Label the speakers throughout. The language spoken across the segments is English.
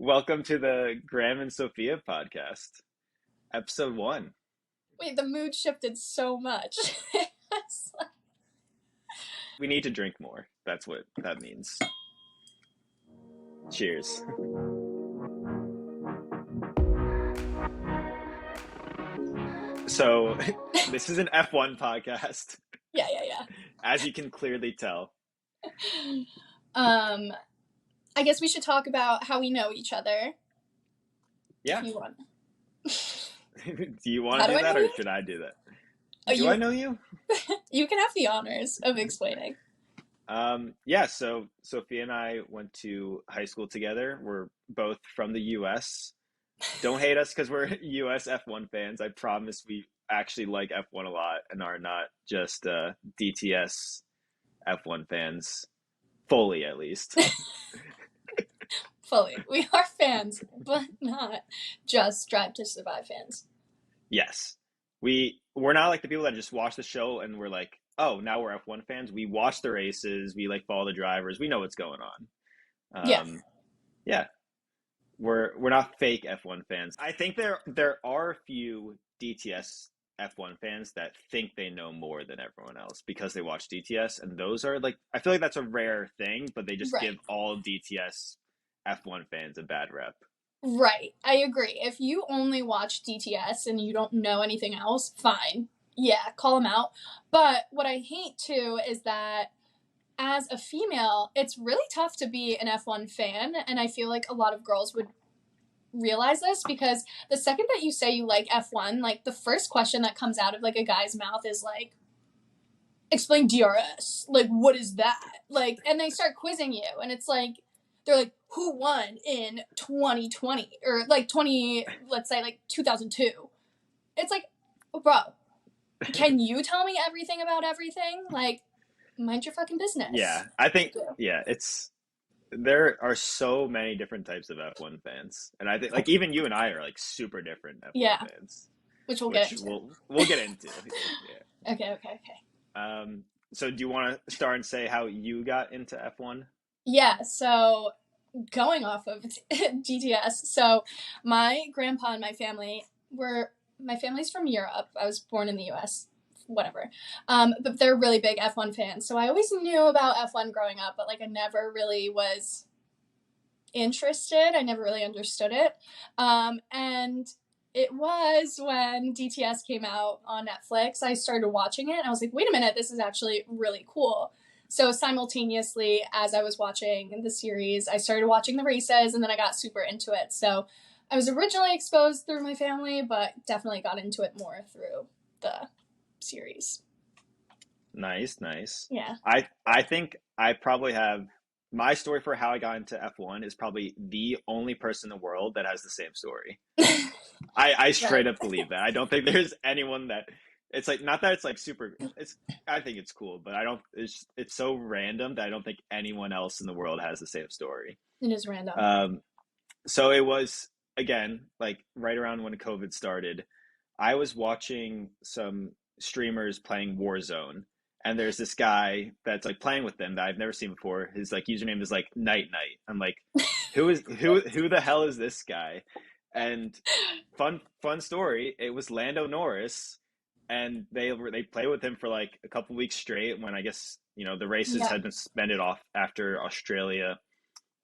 Speaker 1: Welcome to the Graeme and Sophia podcast, episode 1.
Speaker 2: Wait, the mood shifted so much. It's like-
Speaker 1: We need to drink more. That's what that means. Cheers. So, this is an F1 podcast,
Speaker 2: yeah.
Speaker 1: as you can clearly tell.
Speaker 2: Um, I guess we should talk about how we know each other.
Speaker 1: Yeah.
Speaker 2: If you want.
Speaker 1: Do you want
Speaker 2: How
Speaker 1: to
Speaker 2: do
Speaker 1: do
Speaker 2: I
Speaker 1: that
Speaker 2: know
Speaker 1: or
Speaker 2: you?
Speaker 1: should I do that?
Speaker 2: Oh,
Speaker 1: Do I know you?
Speaker 2: You can have the honors of explaining.
Speaker 1: Yeah, so Sophia and I went to high school together. We're both from the US. Don't hate us because we're US F1 fans. I promise we actually like F1 a lot and are not just DTS F1 fans, fully at least.
Speaker 2: Fully. We are fans, but not just Drive to Survive fans.
Speaker 1: Yes. We're not like the people that just watch the show and we're like, oh, now we're F1 fans. We watch the races, we like follow the drivers, we know what's going on.
Speaker 2: Yeah.
Speaker 1: Yeah. We're not fake F1 fans. I think there are a few DTS F1 fans that think they know more than everyone else because they watch DTS, and those are like I feel like that's a rare thing, but they just give
Speaker 2: Right.
Speaker 1: all DTS F1 fans a bad rep.
Speaker 2: Right. I agree. If you only watch DTS and you don't know anything else, fine. Yeah, call them out. But what I hate too is that as a female, it's really tough to be an F1 fan, and I feel like a lot of girls would realize this because the second that you say you like F1, like the first question that comes out of like a guy's mouth is like, explain DRS. Like, what is that? Like, and they start quizzing you, and it's like, they're like, who won in 2020 or like 20, let's say like 2002? It's like, bro, can you tell me everything about everything? Like, mind your fucking business.
Speaker 1: Yeah, I think there are so many different types of F1 fans, and I think like even you and I are like super different F1
Speaker 2: Yeah.
Speaker 1: fans,
Speaker 2: Which we'll get
Speaker 1: which
Speaker 2: into.
Speaker 1: we'll get into. Yeah.
Speaker 2: Okay.
Speaker 1: So do you want to start and say how you got into F1?
Speaker 2: Yeah, so going off of GTS, so my grandpa and my family's from Europe. I was born in the US, whatever. But they're really big F1 fans. So I always knew about F1 growing up, but like I never really was interested. I never really understood it. And it was when DTS came out on Netflix, I started watching it and I was like, wait a minute, this is actually really cool. So simultaneously, as I was watching the series, I started watching the races and then I got super into it. So I was originally exposed through my family, but definitely got into it more through the series.
Speaker 1: Nice.
Speaker 2: Yeah.
Speaker 1: I think I probably have my story for how I got into F1 is probably the only person in the world that has the same story. I straight
Speaker 2: Right.
Speaker 1: up believe that. I don't think there's anyone that it's like not that it's like super it's I think it's cool, but I don't it's so random that I don't think anyone else in the world has the same story.
Speaker 2: It is random.
Speaker 1: So it was again like right around when COVID started. I was watching some streamers playing Warzone, and there's this guy that's like playing with them that I've never seen before. His like username is like Night Night. I'm like, who the hell is this guy? And fun story. It was Lando Norris, and they played with him for like a couple weeks straight. When I guess the races
Speaker 2: Yeah.
Speaker 1: had been suspended off after Australia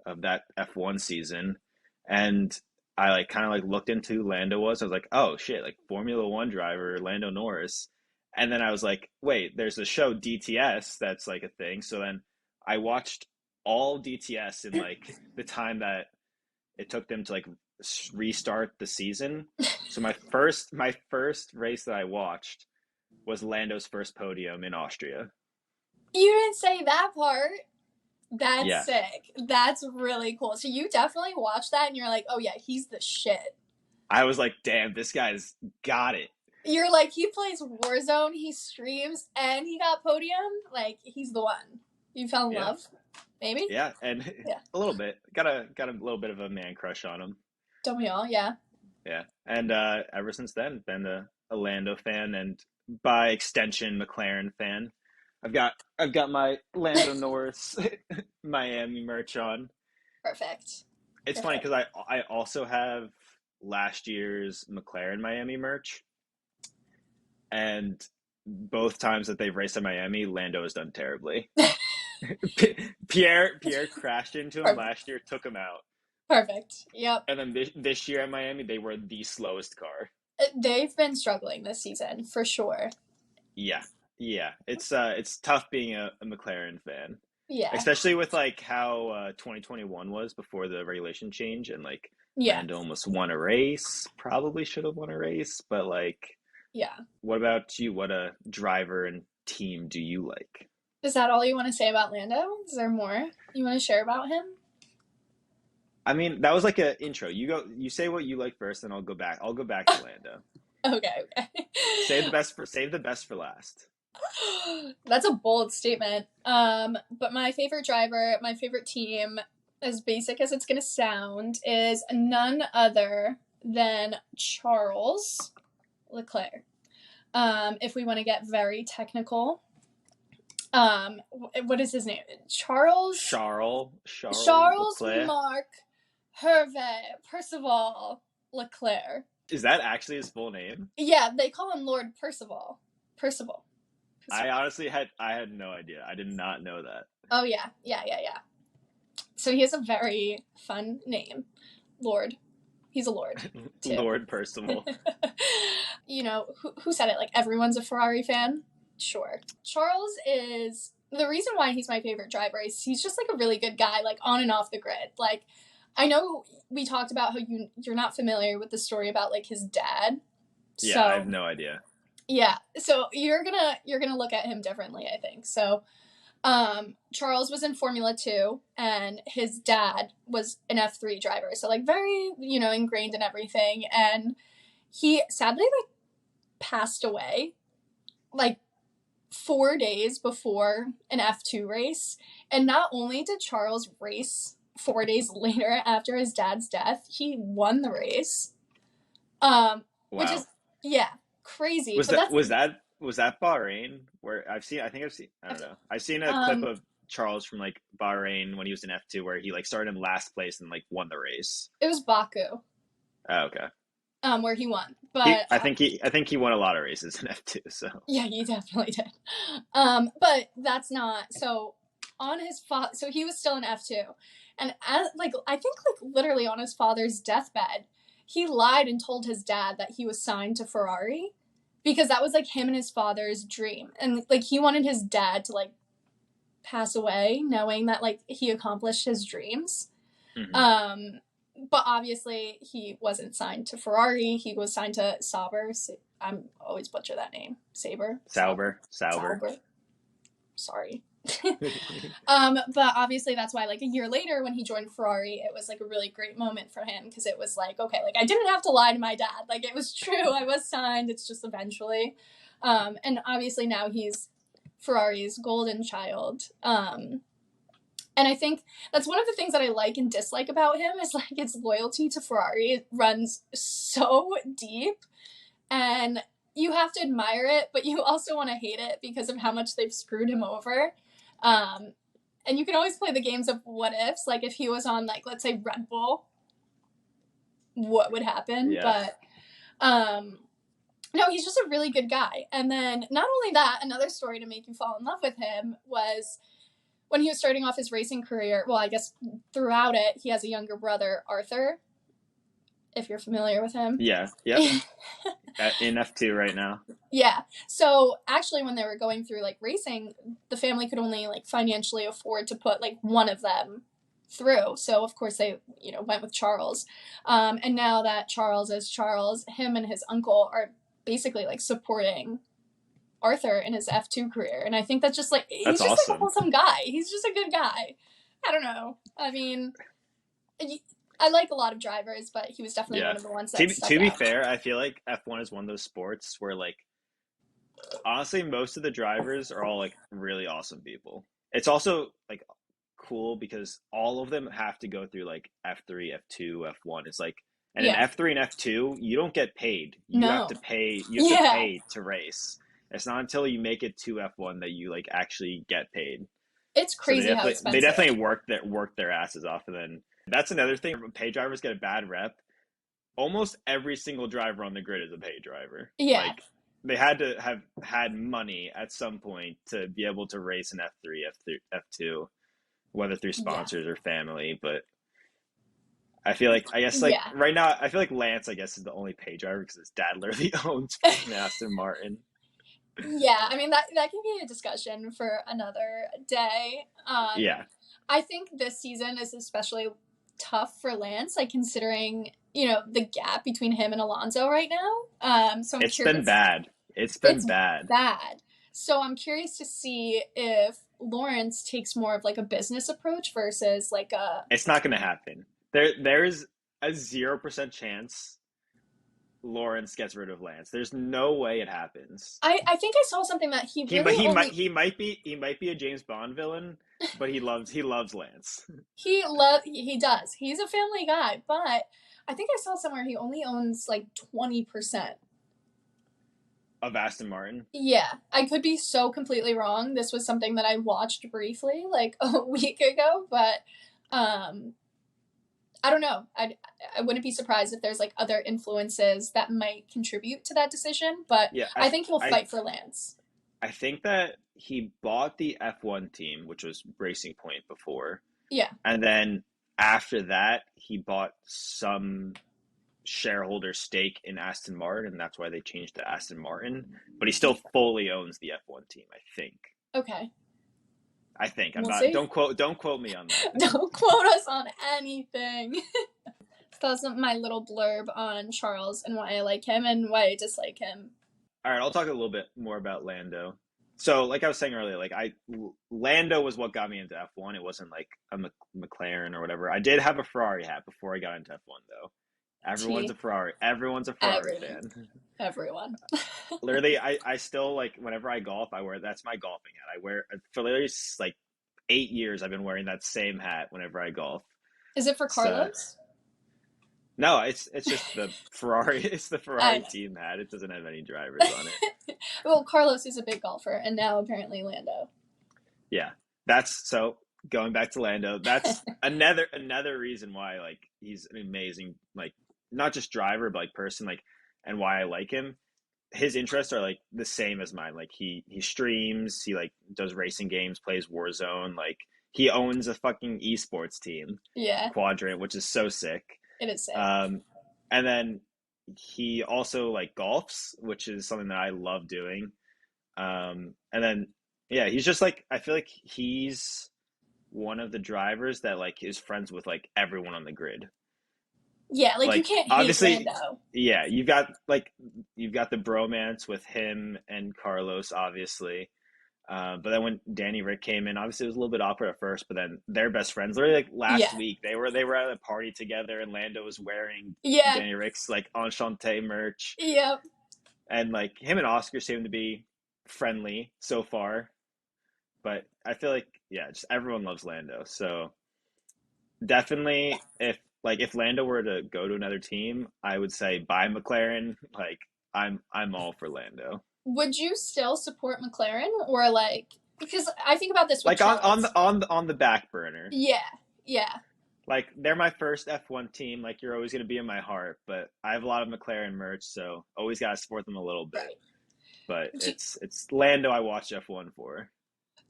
Speaker 1: of that F1 season, and I like kind of like looked into who Lando was. I was like, oh shit, like Formula One driver Lando Norris. And then I was like, wait, there's a show DTS that's like a thing. So then I watched all DTS in like the time that it took them to like restart the season. So my first race that I watched was Lando's first podium in Austria.
Speaker 2: You didn't say that part. That's
Speaker 1: Yeah.
Speaker 2: sick. That's really cool. So you definitely watched that and you're like, oh yeah, he's the shit.
Speaker 1: I was like, damn, this guy's got it.
Speaker 2: You're like, he plays Warzone, he streams, and he got podium. Like, he's the one. You fell in
Speaker 1: Yeah.
Speaker 2: love? Maybe?
Speaker 1: Yeah, and
Speaker 2: Yeah.
Speaker 1: a little bit. Got a little bit of a man crush on him.
Speaker 2: Don't we all? Yeah.
Speaker 1: Yeah. And ever since then, been a Lando fan and by extension McLaren fan. I've got my Lando Norris Miami merch on.
Speaker 2: Perfect.
Speaker 1: It's funny
Speaker 2: Perfect.
Speaker 1: because I also have last year's McLaren Miami merch, and both times that they've raced in Miami, Lando has done terribly. Pierre crashed into him
Speaker 2: Perfect.
Speaker 1: last year, took him out,
Speaker 2: Perfect. Yep.
Speaker 1: and then this year at Miami, they were the slowest car.
Speaker 2: They've been struggling this season for sure.
Speaker 1: Yeah, yeah, it's tough being a McLaren fan,
Speaker 2: Yeah.
Speaker 1: especially with like how 2021 was before the regulation change, and like
Speaker 2: Yeah.
Speaker 1: Lando almost won a race, probably should have won a race, but like,
Speaker 2: Yeah.
Speaker 1: what about you? What a driver and team do you like?
Speaker 2: Is that all you want to say about Lando? Is there more you want to share about him?
Speaker 1: I mean, that was like a intro. You say what you like first, and I'll go back. I'll go back to Lando.
Speaker 2: Okay, okay.
Speaker 1: Save the best for last.
Speaker 2: That's a bold statement. But my favorite driver, my favorite team, as basic as it's gonna sound, is none other than Charles Leclerc. If we want to get very technical, what is his name?
Speaker 1: Charles
Speaker 2: Charles
Speaker 1: Leclerc.
Speaker 2: Mark Hervé Percival Leclerc.
Speaker 1: Is that actually his full name?
Speaker 2: Yeah, they call him Lord Percival. Percival.
Speaker 1: I honestly had no idea. I did not know that.
Speaker 2: Oh yeah, yeah, yeah, yeah. So he has a very fun name, Lord. He's a lord too.
Speaker 1: Lord Percival.
Speaker 2: You know who said it? Like everyone's a Ferrari fan. Sure. Charles is the reason why he's my favorite driver is he's just like a really good guy, like on and off the grid. Like I know we talked about how you're not familiar with the story about like his dad.
Speaker 1: Yeah, I
Speaker 2: So
Speaker 1: have no idea.
Speaker 2: yeah, so you're gonna look at him differently, I think. So Charles was in Formula 2 and his dad was an F3 driver. So like very, ingrained in everything. And he sadly like passed away like 4 days before an F2 race. And not only did Charles race 4 days later after his dad's death, he won the race. Which
Speaker 1: Wow.
Speaker 2: is, yeah, crazy.
Speaker 1: Was
Speaker 2: But
Speaker 1: that
Speaker 2: that's,
Speaker 1: was that was that Bahrain where I've seen I don't know. I've seen a clip
Speaker 2: um,
Speaker 1: of Charles from like Bahrain when he was in F2 where he like started in last place and like won the race.
Speaker 2: it was Baku,
Speaker 1: Oh, okay.
Speaker 2: where he won. But
Speaker 1: I think he won a lot of races in F2, so
Speaker 2: yeah, he definitely did. But that's not so. On his so he was still in F2, and like I think like literally on his father's deathbed, he lied and told his dad that he was signed to Ferrari, because that was like him and his father's dream, and like he wanted his dad to like pass away knowing that like he accomplished his dreams.
Speaker 1: mhm.
Speaker 2: Um, but obviously he wasn't signed to Ferrari. He was signed to Sauber. I'm always butcher that name.
Speaker 1: Sauber, Sauber.
Speaker 2: Sauber. Sorry. But obviously that's why like a year later when he joined Ferrari, it was like a really great moment for him because it was like, okay, like I didn't have to lie to my dad. Like it was true. I was signed. It's just eventually. And obviously now he's Ferrari's golden child. And I think that's one of the things that I like and dislike about him is like his loyalty to Ferrari. It runs so deep, and you have to admire it, but you also want to hate it because of how much they've screwed him over. Um, and you can always play the games of what ifs, like if he was on like let's say Red Bull, what would happen?
Speaker 1: Yeah.
Speaker 2: But no, he's just a really good guy. And then not only that, another story to make you fall in love with him was when he was starting off his racing career. Well, I guess throughout it, he has a younger brother, Arthur, if you're familiar with him.
Speaker 1: Yeah. Yep. In F2 right now.
Speaker 2: Yeah. So actually, when they were going through like racing, the family could only like financially afford to put like one of them through. So of course they, went with Charles. And now that Charles is Charles, him and his uncle are basically like supporting Arthur in his F2 career. And I think that's just like, he's
Speaker 1: That's
Speaker 2: just like a
Speaker 1: awesome.
Speaker 2: wholesome guy. He's just a good guy. I don't know. I mean, I like a lot of drivers, but he was definitely
Speaker 1: Yeah.
Speaker 2: one of the ones that stuck
Speaker 1: To be
Speaker 2: out.
Speaker 1: fair, I feel like F1 is one of those sports where like honestly most of the drivers are all like really awesome people. It's also like cool because all of them have to go through like F3, F2, F1. It's like and in
Speaker 2: Yeah.
Speaker 1: F3 and F2, you don't get paid.
Speaker 2: No.
Speaker 1: You have to
Speaker 2: Yeah.
Speaker 1: pay to race. It's not until you make it to F1 that you like actually get paid.
Speaker 2: It's
Speaker 1: So
Speaker 2: crazy how
Speaker 1: they
Speaker 2: expensive.
Speaker 1: definitely work their asses off, and then That's another thing. Pay drivers get a bad rep. Almost every single driver on the grid is a pay driver.
Speaker 2: Yeah,
Speaker 1: Like they had to have had money at some point to be able to race an F3, F2, whether through
Speaker 2: yeah,
Speaker 1: sponsors or family. But I feel like, I guess, like
Speaker 2: yeah.
Speaker 1: right now, I feel like Lance, I guess, is the only pay driver because his dad literally owns fucking Aston Martin.
Speaker 2: Yeah, I mean that can be a discussion for another day.
Speaker 1: Yeah,
Speaker 2: I think this season is especially tough for Lance, like considering the gap between him and Alonso right now. So I'm
Speaker 1: it's been
Speaker 2: curious.
Speaker 1: bad. It's been
Speaker 2: It's
Speaker 1: bad.
Speaker 2: bad. So I'm curious to see if Lawrence takes more of like a business approach versus like a.
Speaker 1: It's not going to happen. There's a 0% chance Lawrence gets rid of Lance. There's no way it happens.
Speaker 2: I think I saw something that he really only
Speaker 1: He might be a James Bond villain, but he loves Lance.
Speaker 2: he does. He's a family guy, but I think I saw somewhere he only owns like 20%.
Speaker 1: Of Aston Martin.
Speaker 2: Yeah, I could be so completely wrong. This was something that I watched briefly like a week ago, but um I don't know. I wouldn't be surprised if there's like other influences that might contribute to that decision, but
Speaker 1: Yeah,
Speaker 2: I think he'll
Speaker 1: I
Speaker 2: fight for Lance.
Speaker 1: I think that he bought the F1 team, which was Racing Point before,
Speaker 2: Yeah.
Speaker 1: and then after that he bought some shareholder stake in Aston Martin, and that's why they changed to Aston Martin. But he still fully owns the F1 team, I think.
Speaker 2: Okay.
Speaker 1: I think. I'm
Speaker 2: We'll
Speaker 1: not.
Speaker 2: see.
Speaker 1: Don't quote me on that.
Speaker 2: Don't quote us on anything. That's my little blurb on Charles and why I like him and why I dislike him.
Speaker 1: All right, I'll talk a little bit more about Lando. So, like I was saying earlier, Lando was what got me into F1. It wasn't like a McLaren or whatever. I did have a Ferrari hat before I got into F1, though.
Speaker 2: T.
Speaker 1: Everyone's a Ferrari
Speaker 2: Everyone.
Speaker 1: fan.
Speaker 2: Everyone.
Speaker 1: Literally, I still like whenever I golf, I wear that's my golfing hat. I wear for literally like 8 years. I've been wearing that same hat whenever I golf.
Speaker 2: Is it for
Speaker 1: So
Speaker 2: Carlos?
Speaker 1: no, it's just the Ferrari. It's the
Speaker 2: I
Speaker 1: Ferrari
Speaker 2: know.
Speaker 1: team hat. It doesn't have any drivers on it.
Speaker 2: Well, Carlos is a big golfer, and now apparently Lando.
Speaker 1: Yeah, that's so. Going back to Lando, that's another reason why like he's an amazing like not just driver but like person like and why I like him. His interests are like the same as mine. Like he streams, he like does racing games, plays Warzone. Like he owns a fucking esports team,
Speaker 2: Yeah,
Speaker 1: Quadrant, which is so sick.
Speaker 2: it is sick.
Speaker 1: Um, and then he also like golfs, which is something that I love doing. And then yeah, he's just like I feel like he's one of the drivers that like is friends with like everyone on the grid.
Speaker 2: Yeah, like you
Speaker 1: Like
Speaker 2: can't hate
Speaker 1: obviously,
Speaker 2: Lando.
Speaker 1: yeah, you've got the bromance with him and Carlos, obviously. But then when Danny Rick came in, obviously it was a little bit awkward at first, but then they're best friends. Literally, like last
Speaker 2: Yeah,
Speaker 1: week, they were at a party together, and Lando was wearing
Speaker 2: yeah,
Speaker 1: Danny Rick's like Enchanté merch,
Speaker 2: yeah.
Speaker 1: and like him and Oscar seem to be friendly so far. But I feel like yeah, just everyone loves Lando. So definitely, if Lando were to go to another team, I would say buy McLaren. Like I'm all for Lando.
Speaker 2: Would you still support McLaren or like because I think about this with
Speaker 1: Like
Speaker 2: Charles.
Speaker 1: on the back burner.
Speaker 2: Yeah, yeah,
Speaker 1: Like they're my first F1 team. Like you're always gonna be in my heart. But I have a lot of McLaren merch, so always gotta support them a little bit.
Speaker 2: right.
Speaker 1: But
Speaker 2: Do,
Speaker 1: it's Lando I watch F1 for.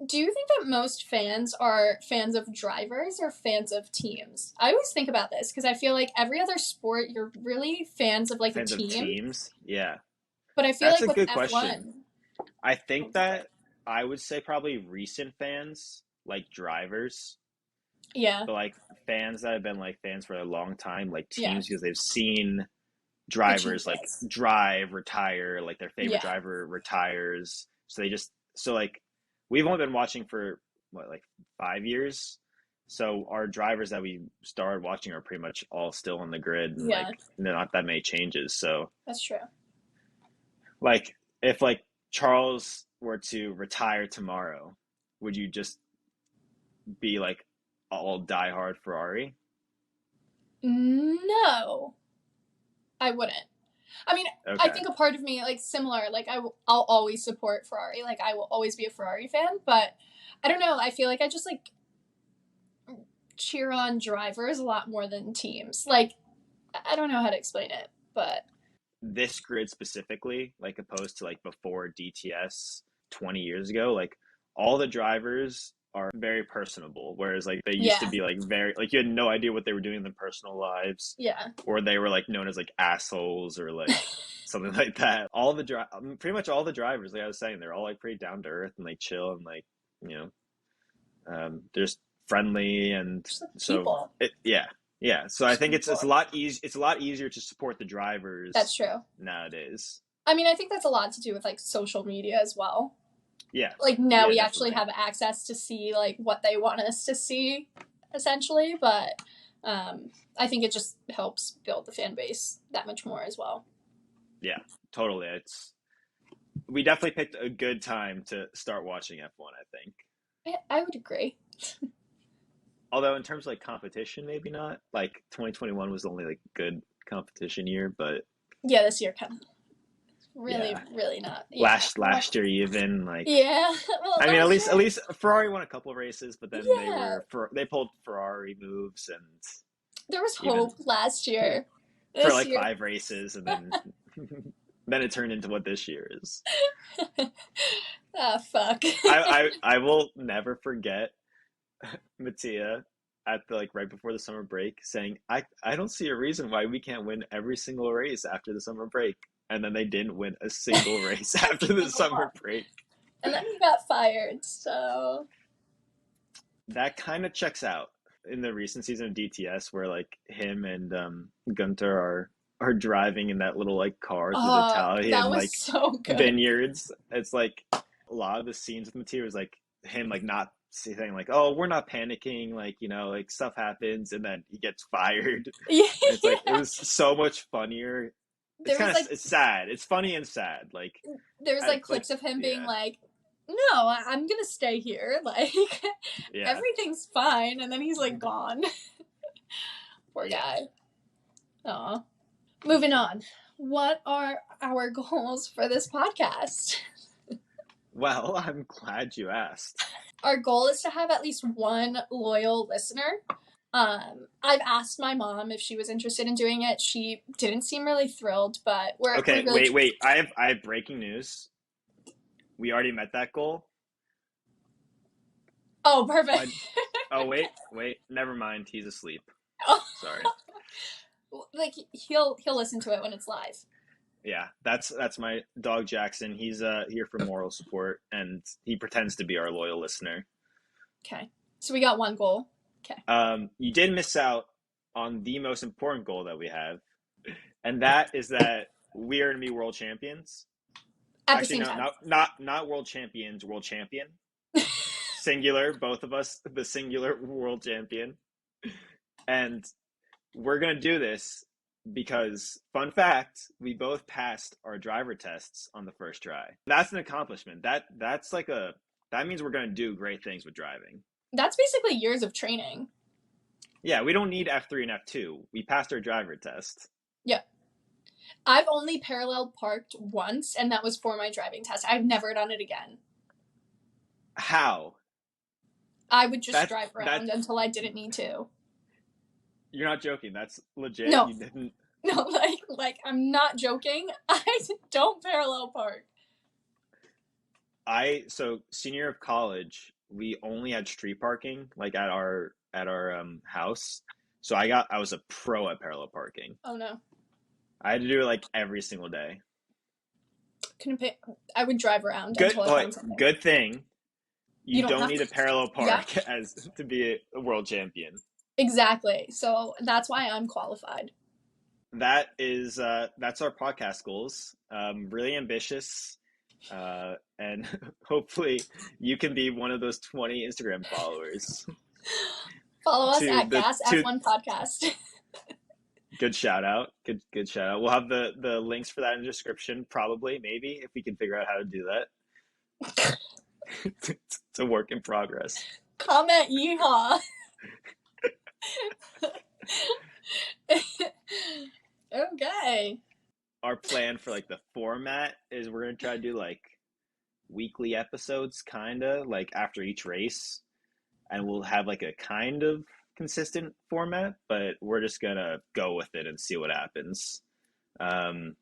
Speaker 2: do you think that most fans are fans of drivers or fans of teams? I always think about this because I feel like every other sport you're really fans of like a
Speaker 1: Fans of
Speaker 2: team,
Speaker 1: teams, yeah,
Speaker 2: but I feel
Speaker 1: that's
Speaker 2: like
Speaker 1: a
Speaker 2: with
Speaker 1: good question.
Speaker 2: F1,
Speaker 1: I think that I would say probably recent fans like drivers,
Speaker 2: yeah,
Speaker 1: but like fans that have been like fans for a long time, like
Speaker 2: yeah,
Speaker 1: teams because they've seen
Speaker 2: the
Speaker 1: drivers like
Speaker 2: changes.
Speaker 1: drive, retire, like their favorite
Speaker 2: Yeah,
Speaker 1: driver retires. So they just so like we've only been watching for what like 5 years. So our drivers that we started watching are pretty much all still on the grid and like
Speaker 2: yeah,
Speaker 1: not that many changes. So
Speaker 2: that's true.
Speaker 1: like if like Charles were to retire tomorrow, would you just be like all diehard Ferrari?
Speaker 2: No, I wouldn't. I mean, I
Speaker 1: Okay.
Speaker 2: think a part of me, like, similar, like, I'll always support Ferrari. Like, I will always be a Ferrari fan, but I don't know. I feel like I just, like, cheer on drivers a lot more than teams. Like, I don't know how to explain it, but
Speaker 1: This grid specifically, like opposed to like before DTS 20 years ago, like all the drivers are very personable, whereas like they used to
Speaker 2: yeah,
Speaker 1: be like very like you had no idea what they were doing in their personal lives,
Speaker 2: yeah.
Speaker 1: or they were like known as like assholes or like something like that. Pretty much all the drivers, like I was saying, they're all like pretty down to earth and like chill and like you know they're just friendly and
Speaker 2: Just like
Speaker 1: so
Speaker 2: people.
Speaker 1: yeah, yeah. So I
Speaker 2: Just
Speaker 1: think it's a
Speaker 2: people.
Speaker 1: lot easy. It's a lot easier to support the
Speaker 2: That's
Speaker 1: drivers
Speaker 2: true.
Speaker 1: nowadays.
Speaker 2: I mean, I think that's a lot to do with like social media as well.
Speaker 1: Yeah,
Speaker 2: Like now
Speaker 1: yeah,
Speaker 2: we actually
Speaker 1: definitely.
Speaker 2: have access to see like what they want us to see, essentially. But I think it just helps build the fan base that much more as well.
Speaker 1: Yeah, totally. It's we definitely picked a good time to start watching F1, I think.
Speaker 2: I would agree.
Speaker 1: Although in terms of like competition, maybe not. Like 2021 was the only like good competition year, but
Speaker 2: Yeah, this year kind of really,
Speaker 1: yeah,
Speaker 2: really not. Yeah.
Speaker 1: last year even like
Speaker 2: Yeah. Well,
Speaker 1: I mean
Speaker 2: last year.
Speaker 1: at least Ferrari won a couple of races, but then
Speaker 2: Yeah.
Speaker 1: they pulled Ferrari moves and
Speaker 2: There was
Speaker 1: even
Speaker 2: hope last year.
Speaker 1: for
Speaker 2: This
Speaker 1: like
Speaker 2: year.
Speaker 1: 5 races and then then it turned into what this year is.
Speaker 2: Ah, fuck.
Speaker 1: I will never forget Mattia at the like right before the summer break saying, I don't see a reason why we can't win every single race after the summer break. And then they didn't win a single race after the
Speaker 2: Single one.
Speaker 1: summer break.
Speaker 2: And then he got fired, so.
Speaker 1: That kind of checks out in the recent season of DTS where like him and Gunter are driving in that little like car through the
Speaker 2: That
Speaker 1: Italian
Speaker 2: was
Speaker 1: like
Speaker 2: so good.
Speaker 1: vineyards. It's like a lot of the scenes with Mattia is like him like not saying like, oh, we're not panicking, like like stuff happens, and then he gets fired.
Speaker 2: Yeah,
Speaker 1: And it's like it
Speaker 2: yeah.
Speaker 1: was so much funnier. It's
Speaker 2: There was
Speaker 1: kind of
Speaker 2: like
Speaker 1: it's sad. It's funny and sad.
Speaker 2: there was like
Speaker 1: Like
Speaker 2: clips of him being
Speaker 1: yeah,
Speaker 2: like, "No, I'm gonna stay here. Like
Speaker 1: yeah,
Speaker 2: everything's fine," and then he's like gone. Poor
Speaker 1: yeah.
Speaker 2: guy. Aw. Moving on. What are our goals for this podcast?
Speaker 1: Well, I'm glad you asked.
Speaker 2: Our goal is to have at least one loyal listener. I've asked my mom if she was interested in doing it. She didn't seem really thrilled, but we're
Speaker 1: Okay,
Speaker 2: really.
Speaker 1: wait. I have breaking news. We already met that goal.
Speaker 2: Oh, perfect.
Speaker 1: My oh wait. Never mind. He's asleep.
Speaker 2: Oh,
Speaker 1: Sorry.
Speaker 2: like he'll listen to it when it's live.
Speaker 1: Yeah, that's my dog Jackson. He's here for moral support, and he pretends to be our loyal listener.
Speaker 2: Okay, so we got one goal. Okay.
Speaker 1: You did miss out on the most important goal that we have, and that is that we are going to be world champions.
Speaker 2: At the
Speaker 1: Actually,
Speaker 2: same
Speaker 1: no,
Speaker 2: time.
Speaker 1: not world champions. World champion, singular. Both of us, the singular world champion, and we're going to do this because, fun fact, we both passed our driver tests on the first try. That's an accomplishment. That means we're going to do great things with driving.
Speaker 2: That's basically years of training.
Speaker 1: Yeah, we don't need F3 and F2. We passed our driver test.
Speaker 2: Yeah. I've only parallel parked once, and that was for my driving test. I've never done it again.
Speaker 1: How?
Speaker 2: I would just
Speaker 1: That
Speaker 2: drive
Speaker 1: that
Speaker 2: around until I didn't need to.
Speaker 1: you're not joking. That's legit.
Speaker 2: No,
Speaker 1: You didn't.
Speaker 2: no, like I'm not joking. I don't parallel park.
Speaker 1: So senior year of college, we only had street parking like at our house. So I was a pro at parallel parking.
Speaker 2: Oh no,
Speaker 1: I had to do it like every single day.
Speaker 2: couldn't pay. I would drive around until I found something.
Speaker 1: Good thing
Speaker 2: You
Speaker 1: you
Speaker 2: don't
Speaker 1: don't
Speaker 2: have
Speaker 1: need
Speaker 2: to.
Speaker 1: a parallel
Speaker 2: Yeah,
Speaker 1: park as to be a world champion.
Speaker 2: exactly. So that's why I'm qualified.
Speaker 1: That's our podcast goals. Really ambitious, and hopefully you can be one of those 20 Instagram followers.
Speaker 2: Follow us
Speaker 1: To
Speaker 2: at
Speaker 1: the
Speaker 2: Gas
Speaker 1: to
Speaker 2: F1 Podcast.
Speaker 1: Good shout out, good shout out. We'll have the links for that in the description, probably, maybe if we can figure out how to do that. It's a work in progress.
Speaker 2: Comment yeehaw. Okay.
Speaker 1: Our plan for like the format is we're gonna try to do like weekly episodes, kinda like after each race, and we'll have like a kind of consistent format, but we're just gonna go with it and see what happens. Um,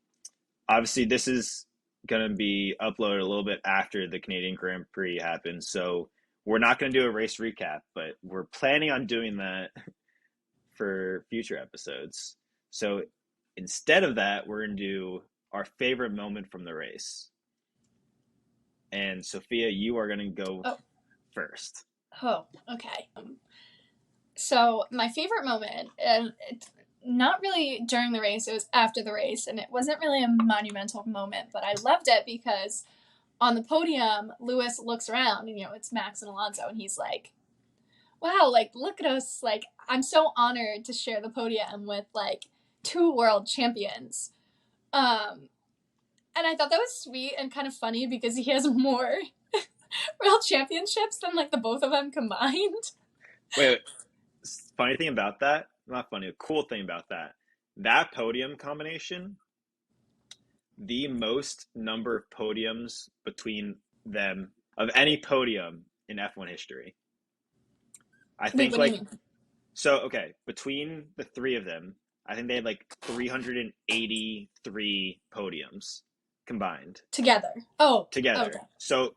Speaker 1: Obviously, this is gonna be uploaded a little bit after the Canadian Grand Prix happens, so we're not gonna do a race recap, but we're planning on doing that for future episodes. So instead of that, we're gonna do our favorite moment from the race. And Sophia, you are gonna go
Speaker 2: Oh,
Speaker 1: first.
Speaker 2: oh, okay. So my favorite moment, and it's not really during the race, it was after the race, and it wasn't really a monumental moment, but I loved it because on the podium, Lewis looks around, and it's Max and Alonso, and he's like, wow, like, look at us. Like, I'm so honored to share the podium with, like, two world champions. Um, and I thought that was sweet and kind of funny because he has more world championships than, like, the both of them combined.
Speaker 1: Wait, funny thing about that, not funny, a cool thing about that, that podium combination, the most number of podiums between them of any podium in F1 history. I
Speaker 2: Wait,
Speaker 1: think
Speaker 2: what do you
Speaker 1: like
Speaker 2: mean?
Speaker 1: so okay, between the three of them, I think they had like 383 podiums combined
Speaker 2: Together. Oh, okay.
Speaker 1: together. So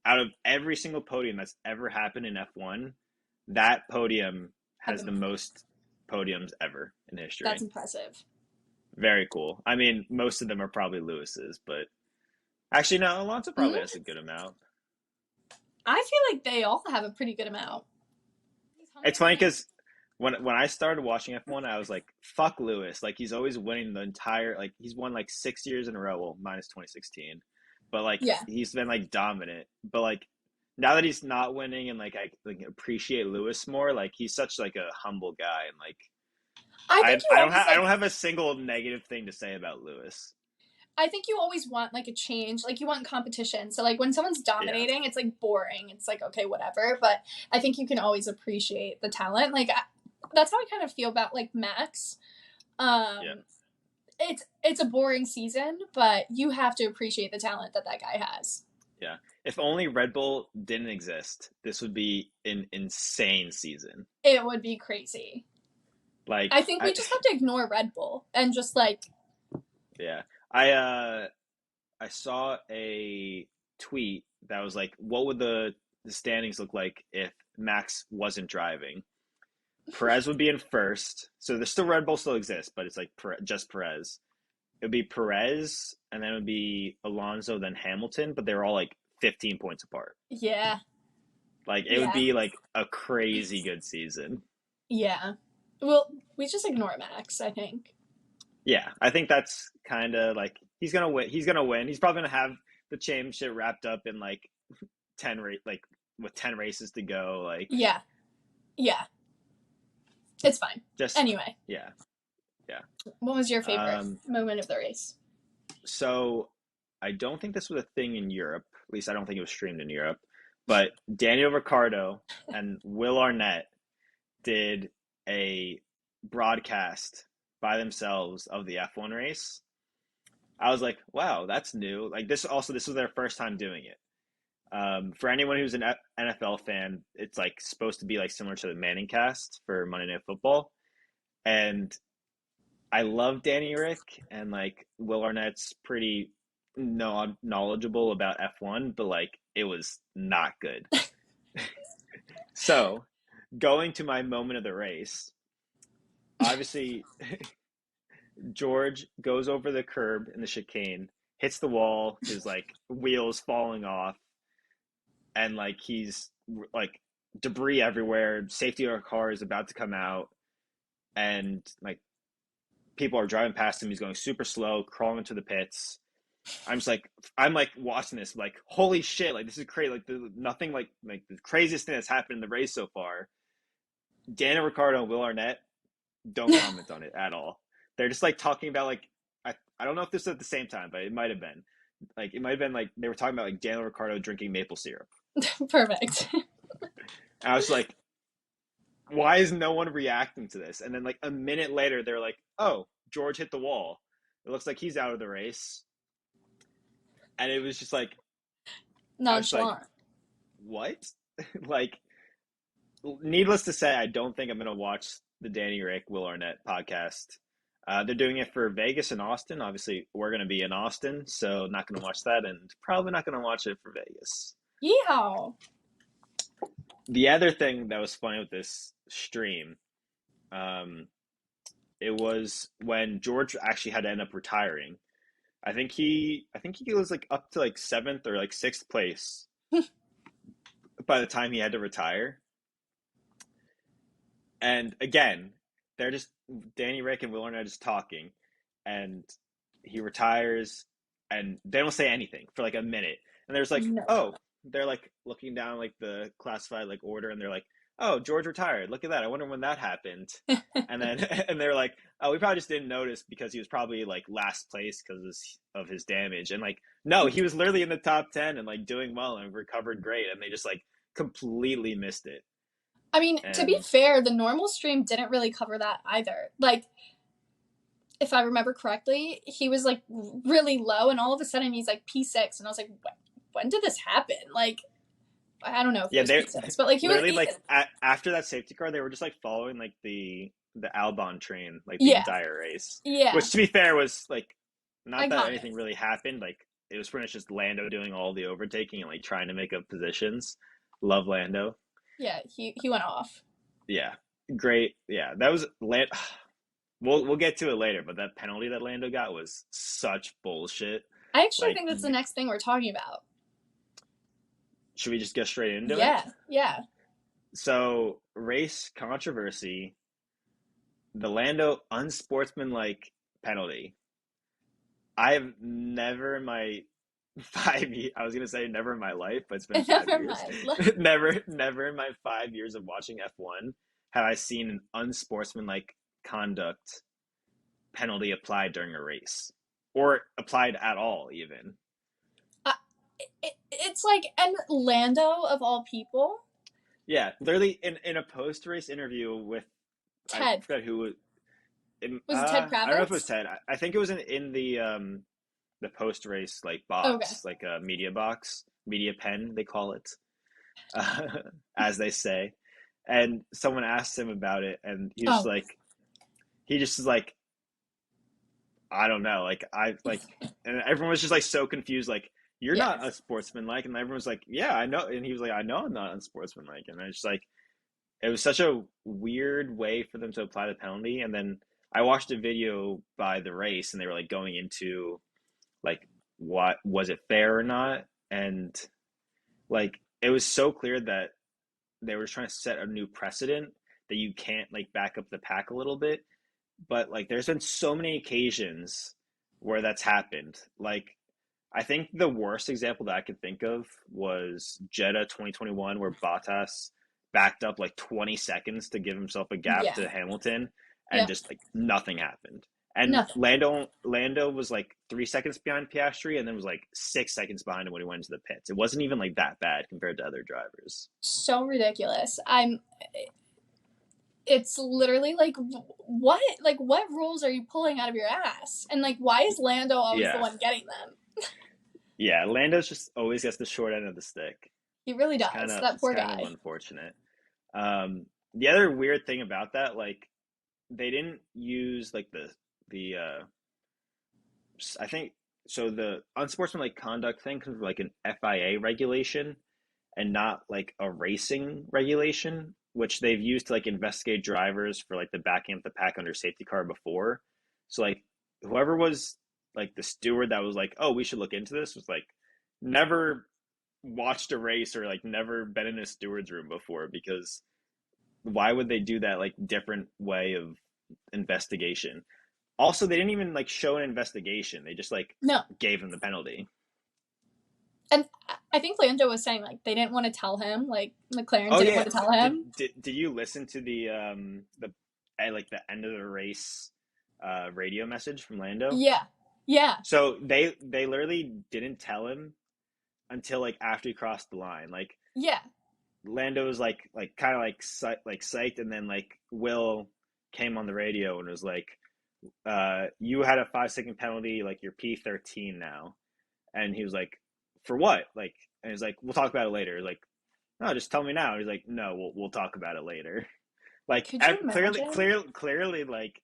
Speaker 1: out of every single podium that's ever happened in F1, that podium
Speaker 2: At
Speaker 1: has
Speaker 2: the
Speaker 1: the
Speaker 2: moment.
Speaker 1: most podiums ever in
Speaker 2: That's
Speaker 1: history.
Speaker 2: impressive.
Speaker 1: Very cool. I mean, most of them are probably Lewis's, but actually, no, Alonso probably has
Speaker 2: Mm,
Speaker 1: a good amount.
Speaker 2: I feel like they all have a pretty good amount. He's
Speaker 1: It's
Speaker 2: humble
Speaker 1: funny
Speaker 2: and
Speaker 1: because when I started watching F1, I was like, "Fuck Lewis!" Like he's always winning the entire like he's won like 6 years in a row, well, minus 2016, but like
Speaker 2: yeah.
Speaker 1: he's been like dominant. But like now that he's not winning and like I like appreciate Lewis more, like he's such like a humble guy and like
Speaker 2: I think you always
Speaker 1: I
Speaker 2: like
Speaker 1: don't have a single negative thing to say about Lewis.
Speaker 2: I think you always want like a change, like you want competition. So like when someone's
Speaker 1: Yeah,
Speaker 2: dominating, it's like boring. It's like okay, whatever. But I think you can always appreciate the talent. That's how I kind of feel about like Max.
Speaker 1: yeah,
Speaker 2: Um, it's a boring season, but you have to appreciate the talent that that guy has.
Speaker 1: yeah. If only Red Bull didn't exist, this would be an insane season.
Speaker 2: It would be crazy. I
Speaker 1: Like
Speaker 2: think we just have to ignore Red Bull and just like
Speaker 1: yeah. I I saw a tweet that was like, what would the standings look like if Max wasn't driving? Perez would be in first. So there's still Red Bull still exists, but it's like just Perez. It would be Perez, and then it would be Alonso, then Hamilton, but they're all like 15 points apart.
Speaker 2: yeah,
Speaker 1: Like it would
Speaker 2: yeah,
Speaker 1: be like a crazy good season.
Speaker 2: yeah. Well, we just ignore Max. I think.
Speaker 1: Yeah, I think that's kind of like he's gonna win. He's gonna win. He's probably gonna have the championship wrapped up in like 10 with 10 races to go. Like
Speaker 2: Yeah, yeah. It's fine.
Speaker 1: just
Speaker 2: Anyway,
Speaker 1: yeah, yeah.
Speaker 2: what was your favorite
Speaker 1: Um,
Speaker 2: moment of the race?
Speaker 1: so I don't think this was a thing in Europe. At least I don't think it was streamed in Europe. But Daniel Ricciardo and Will Arnett did a broadcast by themselves of the F1 race. I was like, wow, that's new. Like this was their first time doing it. For anyone who's an NFL fan, it's like supposed to be like similar to the Manning cast for Monday Night Football. And I love Danny Rick and like Will Arnett's pretty no knowledgeable about F1, but like it was not good. So going to my moment of the race, obviously George goes over the curb in the chicane, hits the wall, his like wheels falling off, and like he's like debris everywhere. Safety car is about to come out, and like people are driving past him. He's going super slow, crawling into the pits. I'm like watching this, like holy shit, like this is crazy. Like nothing like the craziest thing that's happened in the race so far. Daniel Ricciardo and Will Arnett don't comment on it at all. They're just like talking about like I don't know if this was at the same time, but it might have been. Like it might have been like they were talking about like Daniel Ricciardo drinking maple syrup.
Speaker 2: Perfect.
Speaker 1: And I was like, why is no one reacting to this? And then like a minute later, they're like, oh, George hit the wall. It looks like he's out of the race. And it was just like I was like,
Speaker 2: Nonchalant.
Speaker 1: what? Like needless to say, I don't think I'm gonna watch the Danny Rick Will Arnett podcast. They're doing it for Vegas and Austin. Obviously, we're gonna be in Austin, so not gonna watch that, and probably not gonna watch it for Vegas.
Speaker 2: Yeehaw.
Speaker 1: The other thing that was funny with this stream, um, it was when George actually had to end up retiring. I think he was like up to like seventh or like sixth place by the time he had to retire. And again, they're just Danny Rick and Will Arnett are just talking, and he retires, and they don't say anything for like a minute, and there's like,
Speaker 2: No.
Speaker 1: oh, they're like looking down like the classified like order, and they're like, oh, George retired. Look at that. I wonder when that happened. And then and they're like, oh, we probably just didn't notice because he was probably like last place because of his damage, and like, no, he was literally in the top 10 and like doing well and recovered great, and they just like completely missed it.
Speaker 2: I mean, to be
Speaker 1: And
Speaker 2: fair, the normal stream didn't really cover that either. Like, if I remember correctly, he was like really low, and all of a sudden he's like P6, and I was like, when did this happen? Like, I don't know if it
Speaker 1: yeah,
Speaker 2: was
Speaker 1: they
Speaker 2: P6, but like he was,
Speaker 1: literally like after that safety car, they were just like following like the Albon train like the
Speaker 2: yeah,
Speaker 1: entire race.
Speaker 2: yeah,
Speaker 1: Which, to be fair, was like not that
Speaker 2: iconic.
Speaker 1: anything really happened. Like it was pretty much just Lando doing all the overtaking and like trying to make up positions. Love Lando.
Speaker 2: Yeah, he went off.
Speaker 1: Yeah, great. Yeah, that was Land. We'll get to it later, but that penalty that Lando got was such bullshit.
Speaker 2: I actually
Speaker 1: Like,
Speaker 2: think that's the next thing we're talking about.
Speaker 1: should we just get straight into it?
Speaker 2: Yeah, yeah.
Speaker 1: So, race controversy, the Lando unsportsmanlike penalty. I've never in my 5 years, I was gonna say never in my life, but it's been five
Speaker 2: Never
Speaker 1: years.
Speaker 2: mind.
Speaker 1: Never in my 5 years of watching F1 have I seen an unsportsmanlike conduct penalty applied during a race, or applied at all, even.
Speaker 2: uh, it's like, and Lando of all people,
Speaker 1: Yeah, literally in a post race interview with I
Speaker 2: Ted.
Speaker 1: forgot who in,
Speaker 2: Was it Ted
Speaker 1: I don't know if it was
Speaker 2: Kravitz?
Speaker 1: Ted. I think it was in the post race like
Speaker 2: Okay.
Speaker 1: box, like a media box, media pen they call it, uh, as they say. And someone asked him about it, and
Speaker 2: Oh,
Speaker 1: he just is like, I don't know, like I like, and everyone was just like so confused, like you're not
Speaker 2: yes.
Speaker 1: unsportsmanlike, and everyone was like, yeah, I know, and he was like, I know I'm not unsportsmanlike, and I was just like, it was such a weird way for them to apply the penalty. And then I watched a video by the race, and they were like going into like what was it fair or not, and like it was so clear that they were trying to set a new precedent that you can't like back up the pack a little bit. But like there's been so many occasions where that's happened. Like I think the worst example that I could think of was Jeddah 2021, where Bottas backed up like 20 seconds to give himself a gap
Speaker 2: Yeah.
Speaker 1: to Hamilton, and
Speaker 2: Yep.
Speaker 1: just like nothing happened. And
Speaker 2: Nothing.
Speaker 1: Lando was like 3 seconds behind Piastri, and then was like 6 seconds behind him when he went into the pits. It wasn't even like that bad compared to other drivers.
Speaker 2: So ridiculous. It's literally like, what? Like, what rules are you pulling out of your ass? And like, why is Lando always the
Speaker 1: Yeah,
Speaker 2: one getting them?
Speaker 1: yeah. Lando's just always gets the short end of the stick.
Speaker 2: He really
Speaker 1: It's kind
Speaker 2: does.
Speaker 1: of
Speaker 2: That
Speaker 1: it's
Speaker 2: poor
Speaker 1: kind of
Speaker 2: guy.
Speaker 1: unfortunate. The other weird thing about that, like they didn't use like the I think so the unsportsmanlike conduct thing comes from like an FIA regulation and not like a racing regulation, which they've used to like investigate drivers for like the backing up the pack under safety car before. So like whoever was like the steward that was like, oh, we should look into this was like never watched a race or like never been in a steward's room before, because why would they do that like different way of investigation? Also, they didn't even like show an investigation. They just like
Speaker 2: No.
Speaker 1: gave him the penalty.
Speaker 2: And I think Lando was saying like they didn't want to tell him, like McLaren
Speaker 1: Oh
Speaker 2: didn't
Speaker 1: yeah,
Speaker 2: want to tell him.
Speaker 1: did you listen to the at like the end of the race radio message from Lando?
Speaker 2: Yeah. Yeah.
Speaker 1: So they literally didn't tell him until like after he crossed the line. Like
Speaker 2: Yeah.
Speaker 1: Lando was like kind of like psyched, and then like Will came on the radio and was like, you had a 5 second penalty, like you're P13 now. And he was like, for what? Like, and he's like, we'll talk about it later. Like, no, just tell me now. He's like, no, we'll talk about it later. Like
Speaker 2: Could you
Speaker 1: clearly,
Speaker 2: imagine?
Speaker 1: clearly, like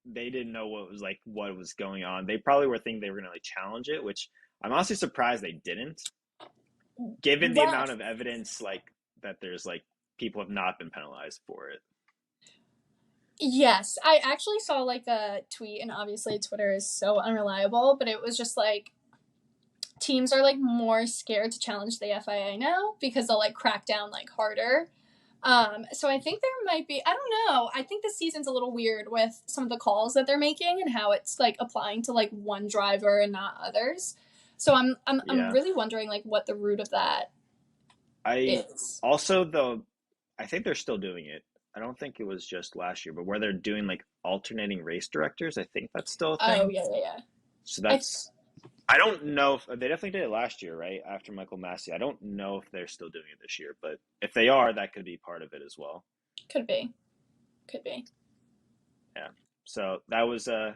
Speaker 1: they didn't know what was going on. They probably were thinking they were gonna like challenge it, which I'm honestly surprised they didn't, given the
Speaker 2: Well,
Speaker 1: amount of evidence like that there's like people have not been penalized for it.
Speaker 2: yes, I actually saw like a tweet, and obviously Twitter is so unreliable, but it was just like teams are like more scared to challenge the FIA now because they'll like crack down like harder. So I think there might be, I don't know. I think the season's a little weird with some of the calls that they're making and how it's like applying to like one driver and not others. So I'm
Speaker 1: Yeah,
Speaker 2: really wondering like what the root of that
Speaker 1: I
Speaker 2: is.
Speaker 1: also though I think they're still doing it. I don't think it was just last year, but where they're doing like alternating race directors, I think that's still a
Speaker 2: Oh
Speaker 1: thing.
Speaker 2: yeah, yeah, yeah.
Speaker 1: So
Speaker 2: I
Speaker 1: that's I don't know if they definitely did it last year, right? After Michael Massey. I don't know if they're still doing it this year, but if they are, that could be part of it as well.
Speaker 2: could be, could be.
Speaker 1: Yeah. So that was the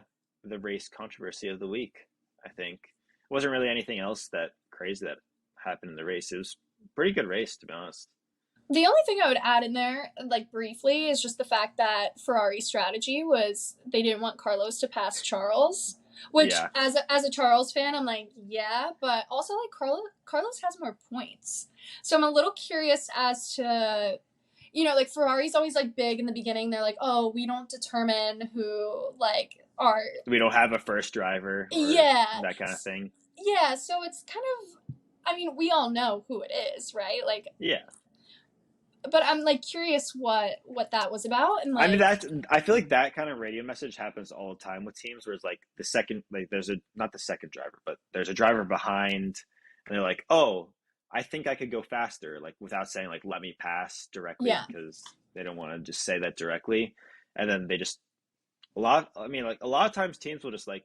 Speaker 1: race controversy of the week, I think. It wasn't really anything else that crazy that happened in the race. It was a pretty good race, to be honest.
Speaker 2: The only thing I would add in there, like briefly, is just the fact that Ferrari's strategy was they didn't want Carlos to pass Charles. Which,
Speaker 1: Yeah.
Speaker 2: as a Charles fan, I'm like, yeah, but also like Carlos has more points, so I'm a little curious as to, like Ferrari's always like big in the beginning. They're like, oh, we don't determine who like are,
Speaker 1: We don't have a first driver or
Speaker 2: yeah,
Speaker 1: that kind of thing.
Speaker 2: yeah. So it's kind of, I mean, we all know who it is, right? Like,
Speaker 1: Yeah.
Speaker 2: but I'm like curious what that was about and
Speaker 1: I mean
Speaker 2: like
Speaker 1: that's I feel like that kind of radio message happens all the time with teams where it's like the second like there's a not the second driver, but there's a driver behind and they're like, "Oh, I think I could go faster," like without saying like let me pass directly
Speaker 2: yeah,
Speaker 1: because they don't want to just say that directly. And then they just a lot I mean like a lot of times teams will just like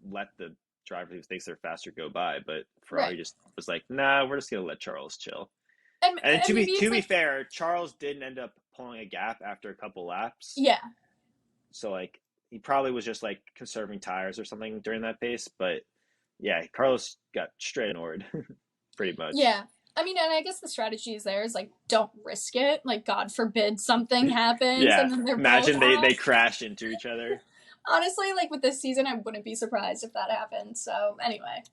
Speaker 1: let the driver who thinks they're faster go by, but
Speaker 2: right.
Speaker 1: Ferrari just was like, "Nah, we're just going to let Charles chill." And
Speaker 2: And maybe
Speaker 1: to
Speaker 2: it's
Speaker 1: be
Speaker 2: like,
Speaker 1: fair, Charles didn't end up pulling a gap after a couple laps.
Speaker 2: yeah,
Speaker 1: So like he probably was just like conserving tires or something during that pace. But yeah, Carlos got straight ignored pretty much.
Speaker 2: yeah. I mean, and I guess the strategy is there is like don't risk it. Like God forbid something happens
Speaker 1: Yeah,
Speaker 2: and then they're both
Speaker 1: imagine they
Speaker 2: out.
Speaker 1: crash into each other.
Speaker 2: Honestly, like with this season, I wouldn't be surprised if that happened. So anyway,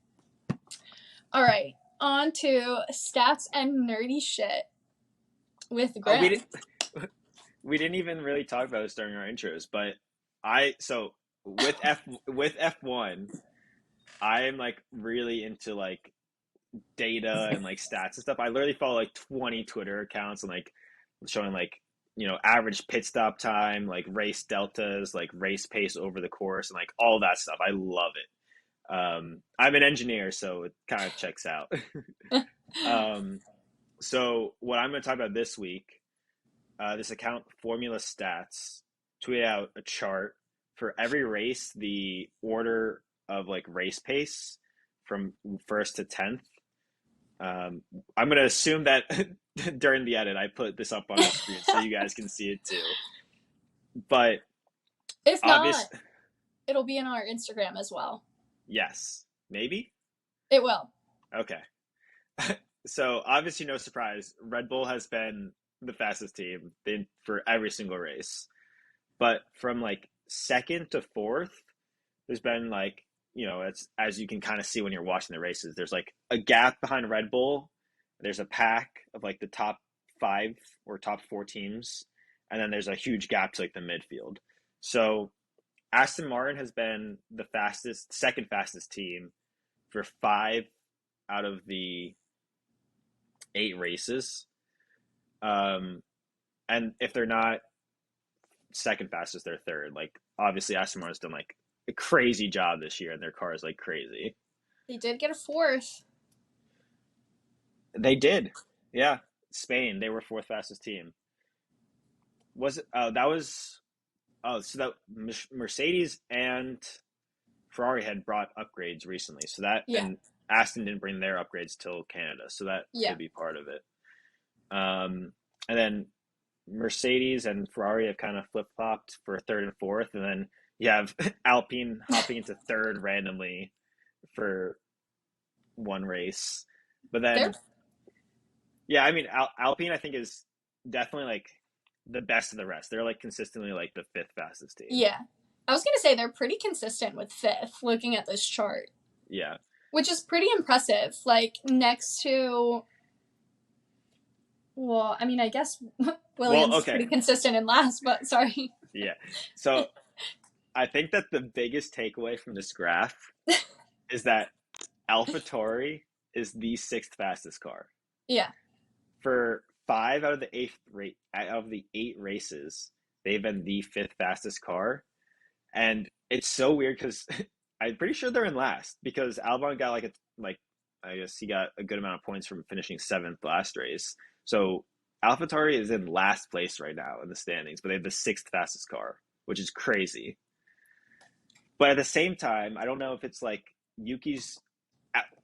Speaker 2: all right, on to stats and nerdy shit with
Speaker 1: Oh,
Speaker 2: Graham.
Speaker 1: we didn't even really talk about this during our intros, but I so with F1, I am like really into like data and like stats and stuff. I literally follow like 20 Twitter accounts and like showing like average pit stop time, like race deltas, like race pace over the course, and like all that stuff. I love it. I'm an engineer, so it kind of checks out. um, so what I'm going to talk about this week, this account Formula Stats tweeted out a chart for every race, the order of like race pace from first to 10th. I'm going to assume that during the edit, I put this up on the screen so you guys can see it too. But
Speaker 2: If not,
Speaker 1: obvious,
Speaker 2: it'll be in our Instagram as well.
Speaker 1: yes, maybe.
Speaker 2: It will.
Speaker 1: Okay. So obviously, no surprise, Red Bull has been the fastest team for every single race. But from like second to fourth, there's been like it's as you can kind of see when you're watching the races. There's like a gap behind Red Bull. There's a pack of like the top five or top four teams, and then there's a huge gap to like the midfield. So Aston Martin has been the fastest, second fastest team for five out of the eight races. Um, and if they're not second fastest, they're third. Like obviously Aston Martin's done like a crazy job this year, and their car is like crazy.
Speaker 2: They did get a fourth.
Speaker 1: They did, yeah. Spain, they were fourth fastest team. Was it? Oh, that was. Oh, so that Mercedes and Ferrari had brought upgrades recently. So that
Speaker 2: Yeah,
Speaker 1: and Aston didn't bring their upgrades till Canada, so that
Speaker 2: yeah.
Speaker 1: could be part of it. And then Mercedes and Ferrari have kind of flip flopped for third and fourth, and then you have Alpine hopping into third randomly for one race. But
Speaker 2: They're
Speaker 1: then Yeah, I mean Alpine I think is definitely like the best of the rest. They're like consistently like the fifth fastest team.
Speaker 2: Yeah. I was going to say they're pretty consistent with fifth looking at this chart,
Speaker 1: Yeah.
Speaker 2: which is pretty impressive. Like next to, well, I mean, I guess
Speaker 1: Well,
Speaker 2: Williams is
Speaker 1: okay.
Speaker 2: pretty consistent in last, but sorry.
Speaker 1: Yeah. So I think that the biggest takeaway from this graph is that AlphaTauri is the sixth fastest car.
Speaker 2: Yeah.
Speaker 1: For five out of the eight races, they've been the fifth fastest car. And it's so weird because I'm pretty sure they're in last because Albon got like I guess he got a good amount of points from finishing seventh last race. So AlphaTauri is in last place right now in the standings, but they have the sixth fastest car, which is crazy. But at the same time, I don't know if it's like Yuki's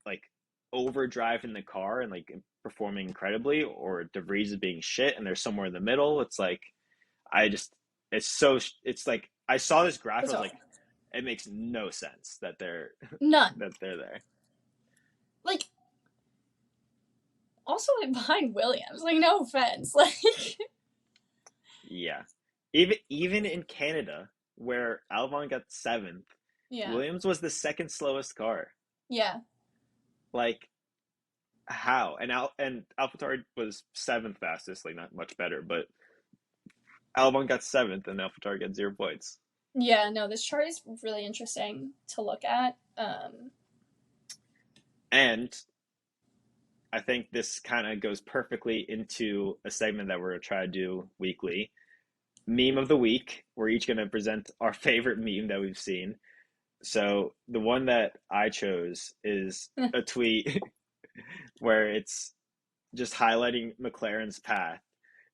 Speaker 1: like overdriving the car and like performing incredibly, or DeVries is being shit and they're somewhere in the middle. It's like I just it's like I saw this graph. I was
Speaker 2: Bizarre.
Speaker 1: like, it makes no sense that they're
Speaker 2: None.
Speaker 1: that they're there.
Speaker 2: Like, also like behind Williams. Like, no offense. Like,
Speaker 1: Yeah, even in Canada where Albon got seventh,
Speaker 2: yeah.
Speaker 1: Williams was the second slowest car.
Speaker 2: Yeah.
Speaker 1: Like how? And AlphaTauri was seventh fastest, like not much better, but Albon got seventh and AlphaTauri got 0 points.
Speaker 2: Yeah, no, this chart is really interesting to look at.
Speaker 1: And I think this kind of goes perfectly into a segment that we're going to try to do weekly. Meme of the week. We're each going to present our favorite meme that we've seen. So the one that I chose is a tweet where it's just highlighting McLaren's path.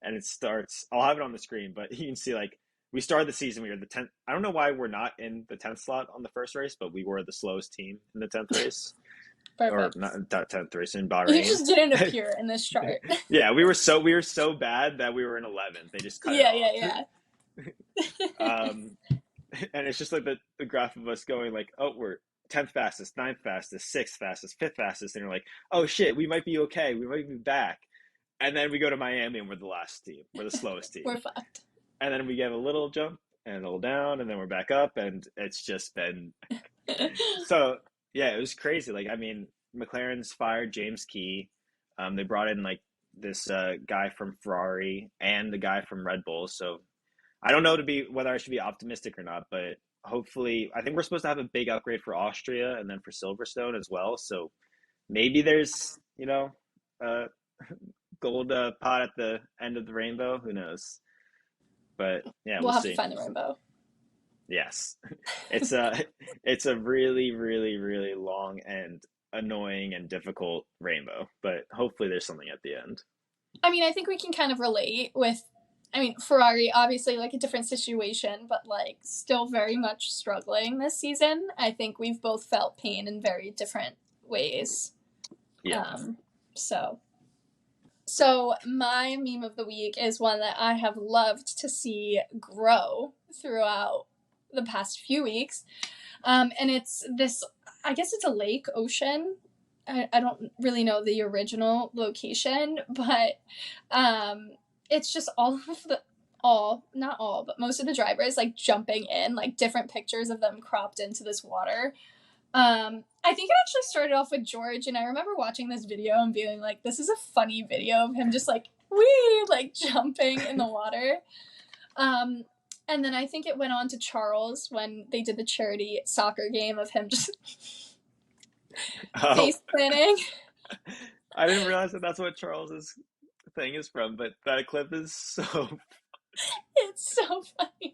Speaker 1: And it starts, I'll have it on the screen, but you can see like we started the season, we were the 10th. I don't know why we're not in the 10th slot on the first race, but we were the slowest team in the 10th race. Or
Speaker 2: Perfect.
Speaker 1: not that 10th race in
Speaker 2: You
Speaker 1: Bahrain.
Speaker 2: just didn't appear in this chart.
Speaker 1: Yeah, we were so bad that we were in 11th. They just cut it
Speaker 2: Yeah,
Speaker 1: off.
Speaker 2: yeah,
Speaker 1: um, and it's just like the graph of us going like, oh, we're 10th fastest, ninth fastest, sixth fastest, fifth fastest, and you're like, oh shit, we might be okay, we might be back. And then we go to Miami and we're the last team, we're the slowest team.
Speaker 2: We're fucked.
Speaker 1: And then we get a little jump and a little down, and then we're back up, and it's just been so yeah, it was crazy. Like I mean, McLaren's fired James Key. They brought in like this guy from Ferrari and the guy from Red Bull. So I don't know whether I should be optimistic or not, but hopefully, I think we're supposed to have a big upgrade for Austria and then for Silverstone as well. So maybe there's a gold pot at the end of the rainbow. Who knows? But yeah,
Speaker 2: We'll
Speaker 1: we'll
Speaker 2: have to
Speaker 1: see.
Speaker 2: find the rainbow.
Speaker 1: Yes, it's a it's a really really really long and annoying and difficult rainbow, but hopefully there's something at the end.
Speaker 2: I mean, I think we can kind of relate with, I mean, Ferrari, obviously, like a different situation, but like still very much struggling this season. I think we've both felt pain in very different ways.
Speaker 1: Yeah.
Speaker 2: Um, so, so my meme of the week is one that I have loved to see grow throughout the past few weeks. And it's this, I guess it's a lake, ocean. I don't really know the original location, but it's just all of the, not all, but most of the drivers like jumping in, like different pictures of them cropped into this water. I think it actually started off with George, and I remember watching this video and being like, this is a funny video of him just like, wee, like jumping in the water. And then I think it went on to Charles when they did the charity soccer game of him just
Speaker 1: Oh,
Speaker 2: face planting.
Speaker 1: I didn't realize that that's what Charles's thing is from, but that clip is so.
Speaker 2: It's so funny.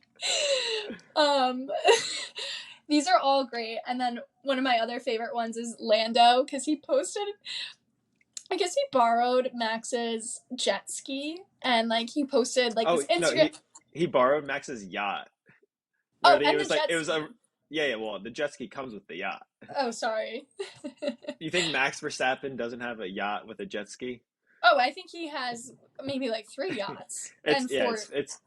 Speaker 2: These are all great. And then one of my other favorite ones is Lando, because he posted, I guess he borrowed Max's jet ski, and like he posted like
Speaker 1: Oh
Speaker 2: this
Speaker 1: no,
Speaker 2: Instagram.
Speaker 1: he borrowed Max's yacht.
Speaker 2: Oh,
Speaker 1: Where it
Speaker 2: and the
Speaker 1: was like
Speaker 2: jet
Speaker 1: it was
Speaker 2: ski.
Speaker 1: a yeah. Well, the jet ski comes with the yacht.
Speaker 2: Oh, sorry.
Speaker 1: You think Max Verstappen doesn't have a yacht with a jet ski?
Speaker 2: Oh, I think he has maybe like 3 yachts
Speaker 1: It's
Speaker 2: and
Speaker 1: yeah,
Speaker 2: 4.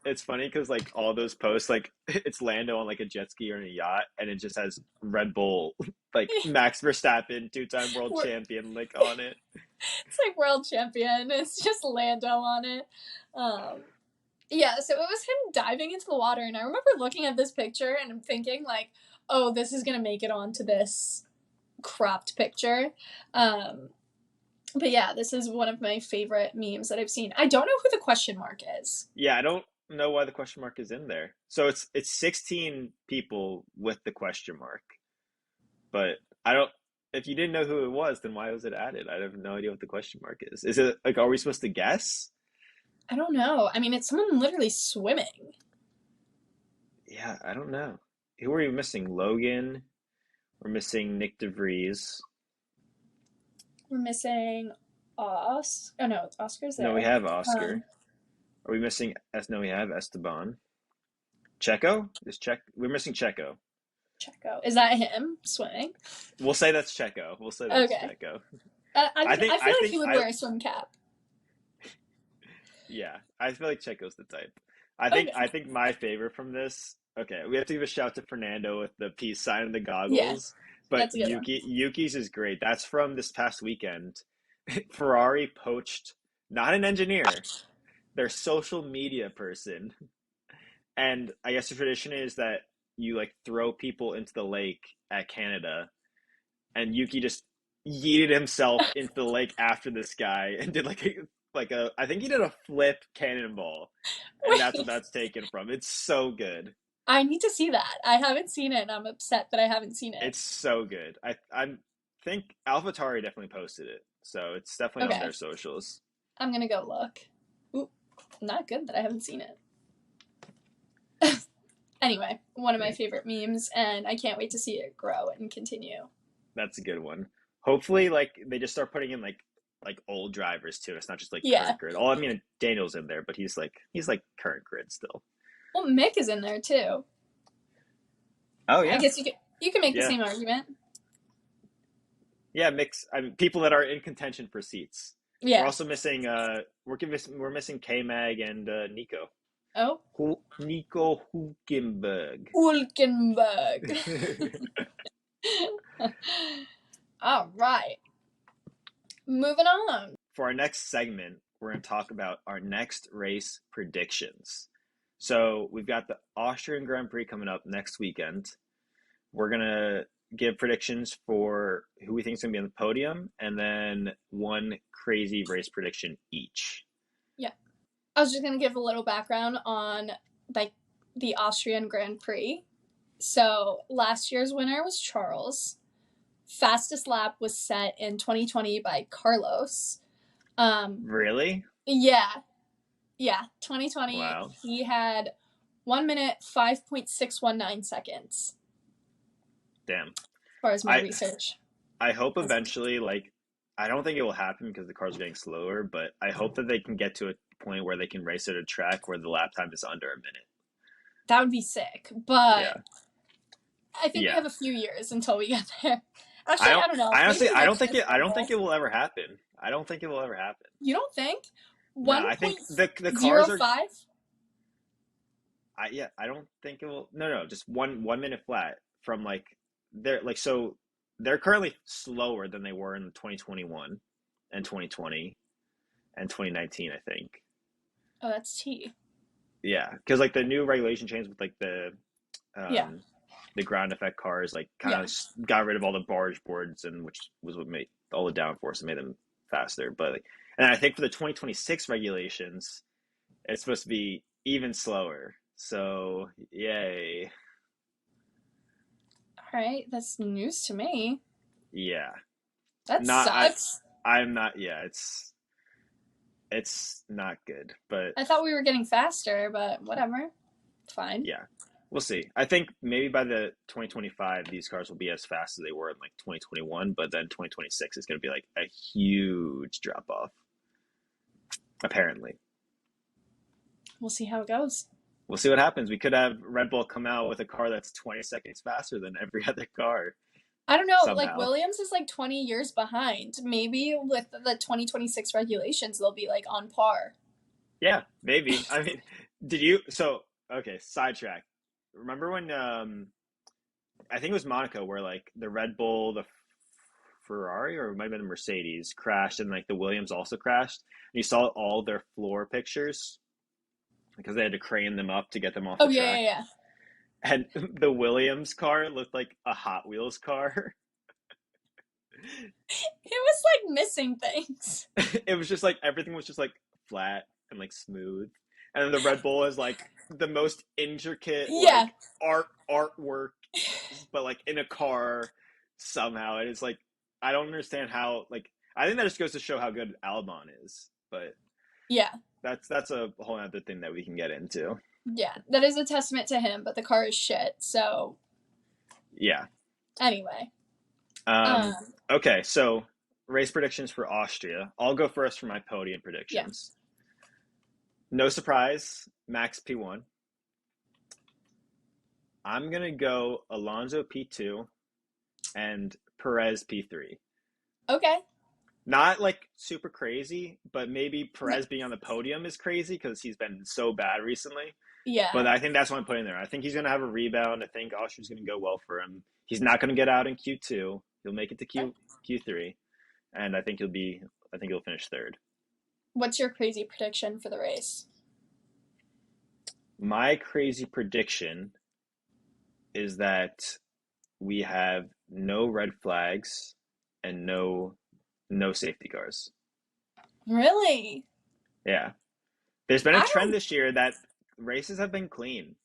Speaker 1: it's funny because like all those posts, like it's Lando on like a jet ski or in a yacht, and it just has Red Bull, like Max Verstappen, two-time world
Speaker 2: We're,
Speaker 1: champion, like on it.
Speaker 2: It's like world champion. It's just Lando on it. Yeah, so it was him diving into the water, and I remember looking at this picture and I'm thinking like, oh, this is gonna make it onto this cropped picture. Um, but yeah, this is one of my favorite memes that I've seen. I don't know who the question mark is.
Speaker 1: Yeah, I don't know why the question mark is in there. So it's 16 people with the question mark, but I don't. If you didn't know who it was, then why was it added? I have no idea what the question mark is. Is it like, are we supposed to guess?
Speaker 2: I don't know. I mean, it's someone literally swimming.
Speaker 1: Yeah, I don't know. Who are we missing? Logan. We're missing Nick DeVries.
Speaker 2: We're missing Oh no, Oscar's
Speaker 1: No, we
Speaker 2: there.
Speaker 1: have
Speaker 2: Um,
Speaker 1: Oscar. Are we missing S? No, we have Esteban. Checo? Is Check? We're missing Checo.
Speaker 2: Checo. Is that him swimming?
Speaker 1: We'll say that's Checo. We'll say that's
Speaker 2: Okay.
Speaker 1: Checo.
Speaker 2: I
Speaker 1: I
Speaker 2: feel
Speaker 1: I
Speaker 2: like he
Speaker 1: think
Speaker 2: would
Speaker 1: I
Speaker 2: wear a swim cap.
Speaker 1: yeah. I feel like Checo's the type.
Speaker 2: Okay.
Speaker 1: I think my favorite from this. Okay, we have to give a shout to Fernando with the peace sign and the
Speaker 2: Yeah,
Speaker 1: goggles. But
Speaker 2: that's a good one.
Speaker 1: Yuki's is great. That's from this past weekend. Ferrari poached not an engineer, their social media person. And I guess the tradition is that you like throw people into the lake at Canada, and Yuki just yeeted himself into the lake after this guy and did like a I think he did a flip cannonball, and that's what
Speaker 2: Wait,
Speaker 1: that's taken from. It's so good.
Speaker 2: I need to see that. I haven't seen it, and I'm upset that I haven't seen it.
Speaker 1: It's so good. I think AlphaTauri definitely posted it, so it's definitely on
Speaker 2: Okay,
Speaker 1: their socials.
Speaker 2: I'm gonna go look. Ooh, not good that I haven't seen it. Anyway, one of my favorite memes, and I can't wait to see it grow and continue.
Speaker 1: That's a good one. Hopefully, like they just start putting in like old drivers too. It's not just like
Speaker 2: Yeah.
Speaker 1: current grid. Oh, I mean Daniel's in there, but he's like current grid still.
Speaker 2: Well, Mick is in there too.
Speaker 1: Oh
Speaker 2: I
Speaker 1: yeah,
Speaker 2: guess you can make the
Speaker 1: yeah,
Speaker 2: same argument.
Speaker 1: yeah. Mix. I mean, people that are in contention for seats. We're
Speaker 2: Yeah.
Speaker 1: also missing. We're missing K Mag and Nico.
Speaker 2: Oh,
Speaker 1: Nico Hulkenberg.
Speaker 2: Hulkenberg. All right. Moving on.
Speaker 1: For our next segment, we're going to talk about our next race predictions. So we've got the Austrian Grand Prix coming up next weekend. We're going to give predictions for who we think is going to be on the podium, and then one crazy race prediction each.
Speaker 2: Yeah. I was just going to give a little background on like the Austrian Grand Prix. So last year's winner was Charles. Fastest lap was set in 2020 by Carlos.
Speaker 1: Really?
Speaker 2: Yeah, yeah. 2020,
Speaker 1: Wow.
Speaker 2: he had 1 minute 5.619 seconds.
Speaker 1: Damn.
Speaker 2: As far as my
Speaker 1: I
Speaker 2: research.
Speaker 1: I hope eventually, like, I don't think it will happen because the cars are getting slower, but I hope that they can get to a point where they can race at a track where the lap time is under a minute.
Speaker 2: That would be sick, but
Speaker 1: Yeah.
Speaker 2: I think we
Speaker 1: Yeah.
Speaker 2: have a few years until we get there. Actually, I don't know.
Speaker 1: I
Speaker 2: Maybe
Speaker 1: honestly,
Speaker 2: the next year's
Speaker 1: I don't
Speaker 2: Rumble.
Speaker 1: think it will ever happen. I don't think it will ever happen.
Speaker 2: You don't think?
Speaker 1: No, I think the cars are.
Speaker 2: 1.05?
Speaker 1: Yeah, I don't think it will. No, no, just 1 minute flat from like they're currently slower than they were in 2021 and 2020 and 2019, I think.
Speaker 2: Oh, that's T.
Speaker 1: Yeah, because like the new regulation change with like
Speaker 2: Yeah,
Speaker 1: um the ground effect cars like kind
Speaker 2: yeah.
Speaker 1: of got rid of all the barge boards, and which was what made all the downforce and made them faster. But like, and I think for the 2026 regulations, it's supposed to be even slower. So yay.
Speaker 2: All right, that's news to me.
Speaker 1: Yeah.
Speaker 2: That
Speaker 1: Not
Speaker 2: sucks.
Speaker 1: I'm not yeah, it's not good. But
Speaker 2: I thought we were getting faster, but whatever. Fine.
Speaker 1: yeah. We'll see. I think maybe by the 2025 these cars will be as fast as they were in like 2021, but then 2026 is going to be like a huge drop off apparently.
Speaker 2: We'll see how it goes.
Speaker 1: We'll see what happens. We could have Red Bull come out with a car that's 20 seconds faster than every other car
Speaker 2: I don't know. Like
Speaker 1: somehow.
Speaker 2: Williams is like 20 years behind. Maybe with the 2026 regulations, they'll be like on par.
Speaker 1: Yeah, maybe. I mean, did you? So, okay, sidetrack. Remember when I think it was Monaco where like the Red Bull, the Ferrari or it might have been a Mercedes crashed, and like the Williams also crashed. And you saw all their floor pictures because they had to crane them up to get them off
Speaker 2: Oh
Speaker 1: the
Speaker 2: yeah, yeah,
Speaker 1: track.
Speaker 2: yeah.
Speaker 1: And the Williams car looked like a Hot Wheels car.
Speaker 2: It was like missing things.
Speaker 1: It was just like everything was just like flat and like smooth. And then the Red Bull is like the most intricate
Speaker 2: Yeah,
Speaker 1: like artwork, but like in a car somehow. And it's like I don't understand how like I think that just goes to show how good Albon is. But
Speaker 2: yeah,
Speaker 1: that's a whole other thing that we can get into.
Speaker 2: yeah. That is a testament to him, but the car is shit. So
Speaker 1: Yeah.
Speaker 2: anyway,
Speaker 1: Um,
Speaker 2: um,
Speaker 1: okay, so race predictions for Austria. I'll go first for my podium
Speaker 2: yeah.
Speaker 1: predictions. No surprise, Max P1. I'm gonna go Alonso P2 and Perez P3.
Speaker 2: Okay.
Speaker 1: Not like super crazy, but maybe
Speaker 2: No.
Speaker 1: Perez being on the podium is crazy because he's been so bad recently. But
Speaker 2: Yeah.
Speaker 1: I think that's what I'm putting there. I think he's gonna have a rebound. I think Austria's gonna go well for him. He's not gonna get out in Q2. He'll make it to Q3, and I think he'll finish third.
Speaker 2: What's your crazy prediction for the race?
Speaker 1: My crazy prediction is that we have no red flags and no safety cars.
Speaker 2: Really?
Speaker 1: Yeah. There's been a
Speaker 2: I
Speaker 1: trend
Speaker 2: don't.
Speaker 1: this year that races have been clean.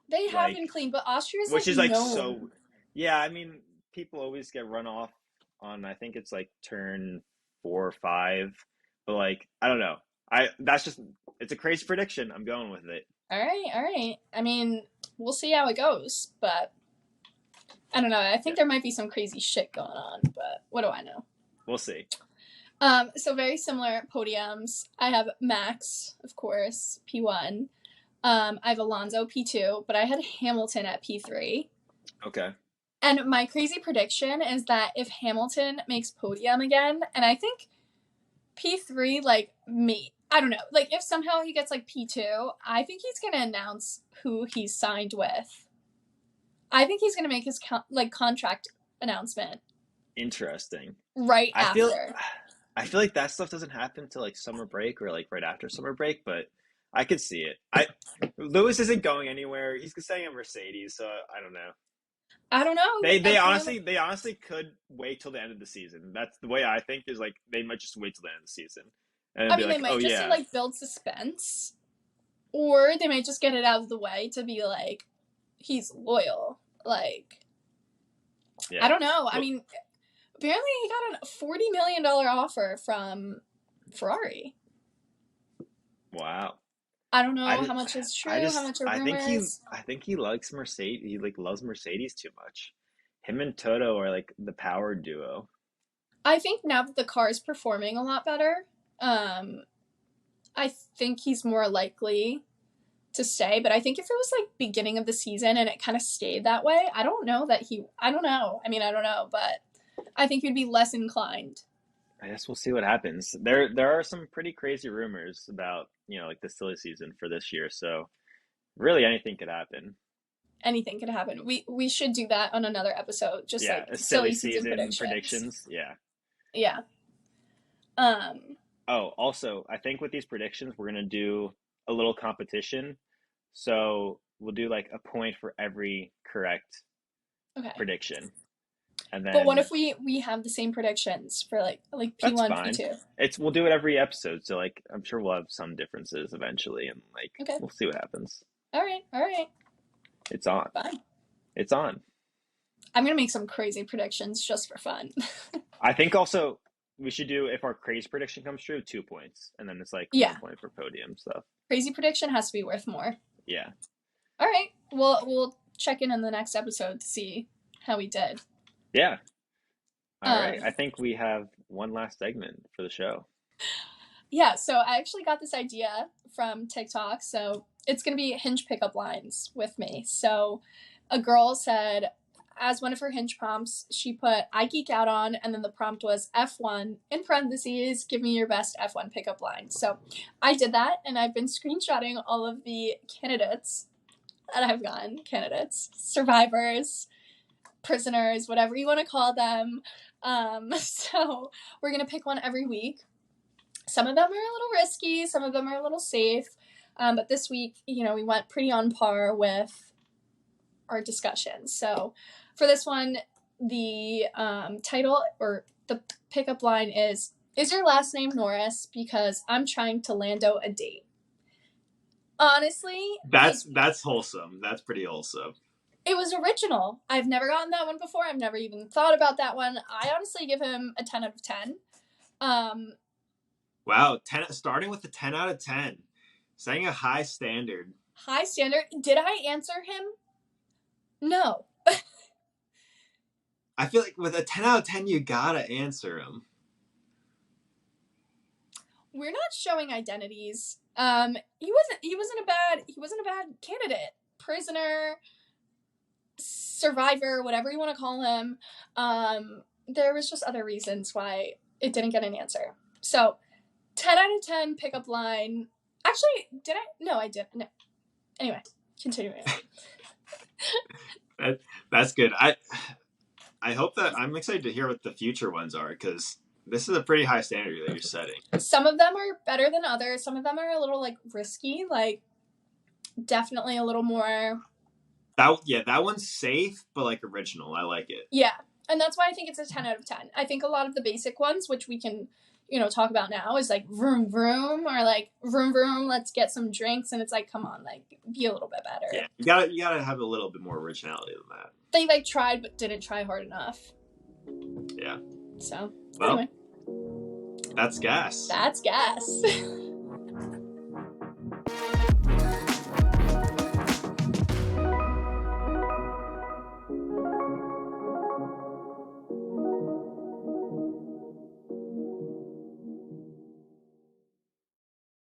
Speaker 2: They have been
Speaker 1: Like
Speaker 2: clean, but Austria's
Speaker 1: which
Speaker 2: like
Speaker 1: is like so
Speaker 2: known.
Speaker 1: yeah, I mean people always get run off on I think it's like turn 4 or 5. But like I don't know. I that's just it's a crazy prediction. I'm going with it.
Speaker 2: All right, all right. I mean, we'll see how it goes, but I don't know. I
Speaker 1: Yeah.
Speaker 2: think there might be some crazy shit going on, but what do I know?
Speaker 1: We'll see.
Speaker 2: So very similar podiums. I have Max, of course, P1. I have Alonso P2, but I had Hamilton at P3.
Speaker 1: Okay.
Speaker 2: And my crazy prediction is that if Hamilton makes podium again, and I think P3, like me, I don't know, like if somehow he gets like P2, I think he's gonna announce who he's signed with. I think he's gonna make his contract announcement
Speaker 1: Interesting.
Speaker 2: right
Speaker 1: I feel
Speaker 2: after.
Speaker 1: I feel like that stuff doesn't happen till like summer break or like right after summer break, but I could see it. I Lewis isn't going anywhere. He's staying at Mercedes, so I don't know.
Speaker 2: I don't know.
Speaker 1: They honestly could wait till the end of the season. That's the way I think is like they might just wait till the end of the season and
Speaker 2: I
Speaker 1: be
Speaker 2: mean, they
Speaker 1: like, oh
Speaker 2: might just to
Speaker 1: yeah,
Speaker 2: like build suspense, or they might just get it out of the way to be like, he's loyal. Like, I
Speaker 1: yeah.
Speaker 2: don't know. I
Speaker 1: Well,
Speaker 2: mean, apparently he got a $40 million offer from Ferrari.
Speaker 1: wow.
Speaker 2: I don't
Speaker 1: I
Speaker 2: know
Speaker 1: did,
Speaker 2: how much is true, how much a rumor is.
Speaker 1: I think he likes Mercedes. He like loves Mercedes too much. Him and Toto are like the power duo.
Speaker 2: I think now that the car is performing a lot better, um, I think he's more likely to stay. But I think if it was like beginning of the season and it kind of stayed that way, I don't know that he. I don't know. I mean, I don't know, but I think he'd be less inclined.
Speaker 1: I guess we'll see what happens. There are some pretty crazy rumors about, like the silly season for this year, so really anything could happen.
Speaker 2: Anything could happen. We should do that on another episode, just
Speaker 1: Yeah,
Speaker 2: like
Speaker 1: a silly
Speaker 2: silly season
Speaker 1: season
Speaker 2: predictions.
Speaker 1: predictions. Yeah.
Speaker 2: Yeah. Um.
Speaker 1: Oh, also, I think with these predictions, we're gonna do a little competition. So we'll do like a point for every correct
Speaker 2: Okay.
Speaker 1: prediction, and
Speaker 2: But what
Speaker 1: then
Speaker 2: if we have the same predictions for like P
Speaker 1: that's
Speaker 2: one, P
Speaker 1: fine.
Speaker 2: two?
Speaker 1: It's we'll do it every episode, so like I'm sure we'll have some differences eventually, and like
Speaker 2: Okay.
Speaker 1: we'll see what happens.
Speaker 2: All right. All right.
Speaker 1: It's on.
Speaker 2: Fine.
Speaker 1: It's on.
Speaker 2: I'm gonna make some crazy predictions just for fun.
Speaker 1: I think also we should do if our craze prediction comes true, 2 points, and then it's like one
Speaker 2: Yeah.
Speaker 1: point for podium stuff.
Speaker 2: Crazy prediction has to be worth more.
Speaker 1: Yeah.
Speaker 2: All right. We'll check in the next episode to see how we did.
Speaker 1: Yeah. All right. I
Speaker 2: Um.
Speaker 1: think we have one last segment for the show.
Speaker 2: Yeah. So I actually got this idea from TikTok. So it's gonna be Hinge pickup lines with me. So a girl said, as one of her Hinge prompts, she put "I geek out on," and then the prompt was F1 in parentheses. Give me your best F1 pickup line. So I did that, and I've been screenshotting all of the candidates that I've gotten, survivors, prisoners, whatever you want to call them. So we're going to pick one every week. Some of them are a little risky, some of them are a little safe. But this week, we went pretty on par with our discussions. So for this one, the title or the pickup line is your last name Norris? Because I'm trying to Lando a date. Honestly,
Speaker 3: that's wholesome. That's pretty wholesome.
Speaker 2: It was original. I've never gotten that one before. I've never even thought about that one. I honestly give him a 10 out of 10.
Speaker 3: Wow, starting with a 10 out of 10. Setting a high standard.
Speaker 2: High standard? Did I answer him? No.
Speaker 3: I feel like with a 10 out of 10, you gotta answer him.
Speaker 2: We're not showing identities. He wasn't a bad candidate. Prisoner, survivor, whatever you want to call him. There was just other reasons why it didn't get an answer. So 10 out of 10 pickup line. Actually, did I? No, I didn't. No. Anyway, continuing.
Speaker 3: That's good. I hope that I'm excited to hear what the future ones are, because this is a pretty high standard that you're setting.
Speaker 2: Some of them are better than others. Some of them are a little risky, definitely a little more.
Speaker 3: That one's safe, but original. I like it.
Speaker 2: Yeah, and that's why I think it's a 10 out of 10. I think a lot of the basic ones, which we can, talk about now, is vroom vroom, or vroom vroom, let's get some drinks, and it's come on, be a little bit better.
Speaker 3: Yeah, you gotta have a little bit more originality than that.
Speaker 2: They tried but didn't try hard enough.
Speaker 3: Yeah.
Speaker 2: So
Speaker 3: well,
Speaker 2: anyway,
Speaker 3: that's gas.
Speaker 2: That's gas.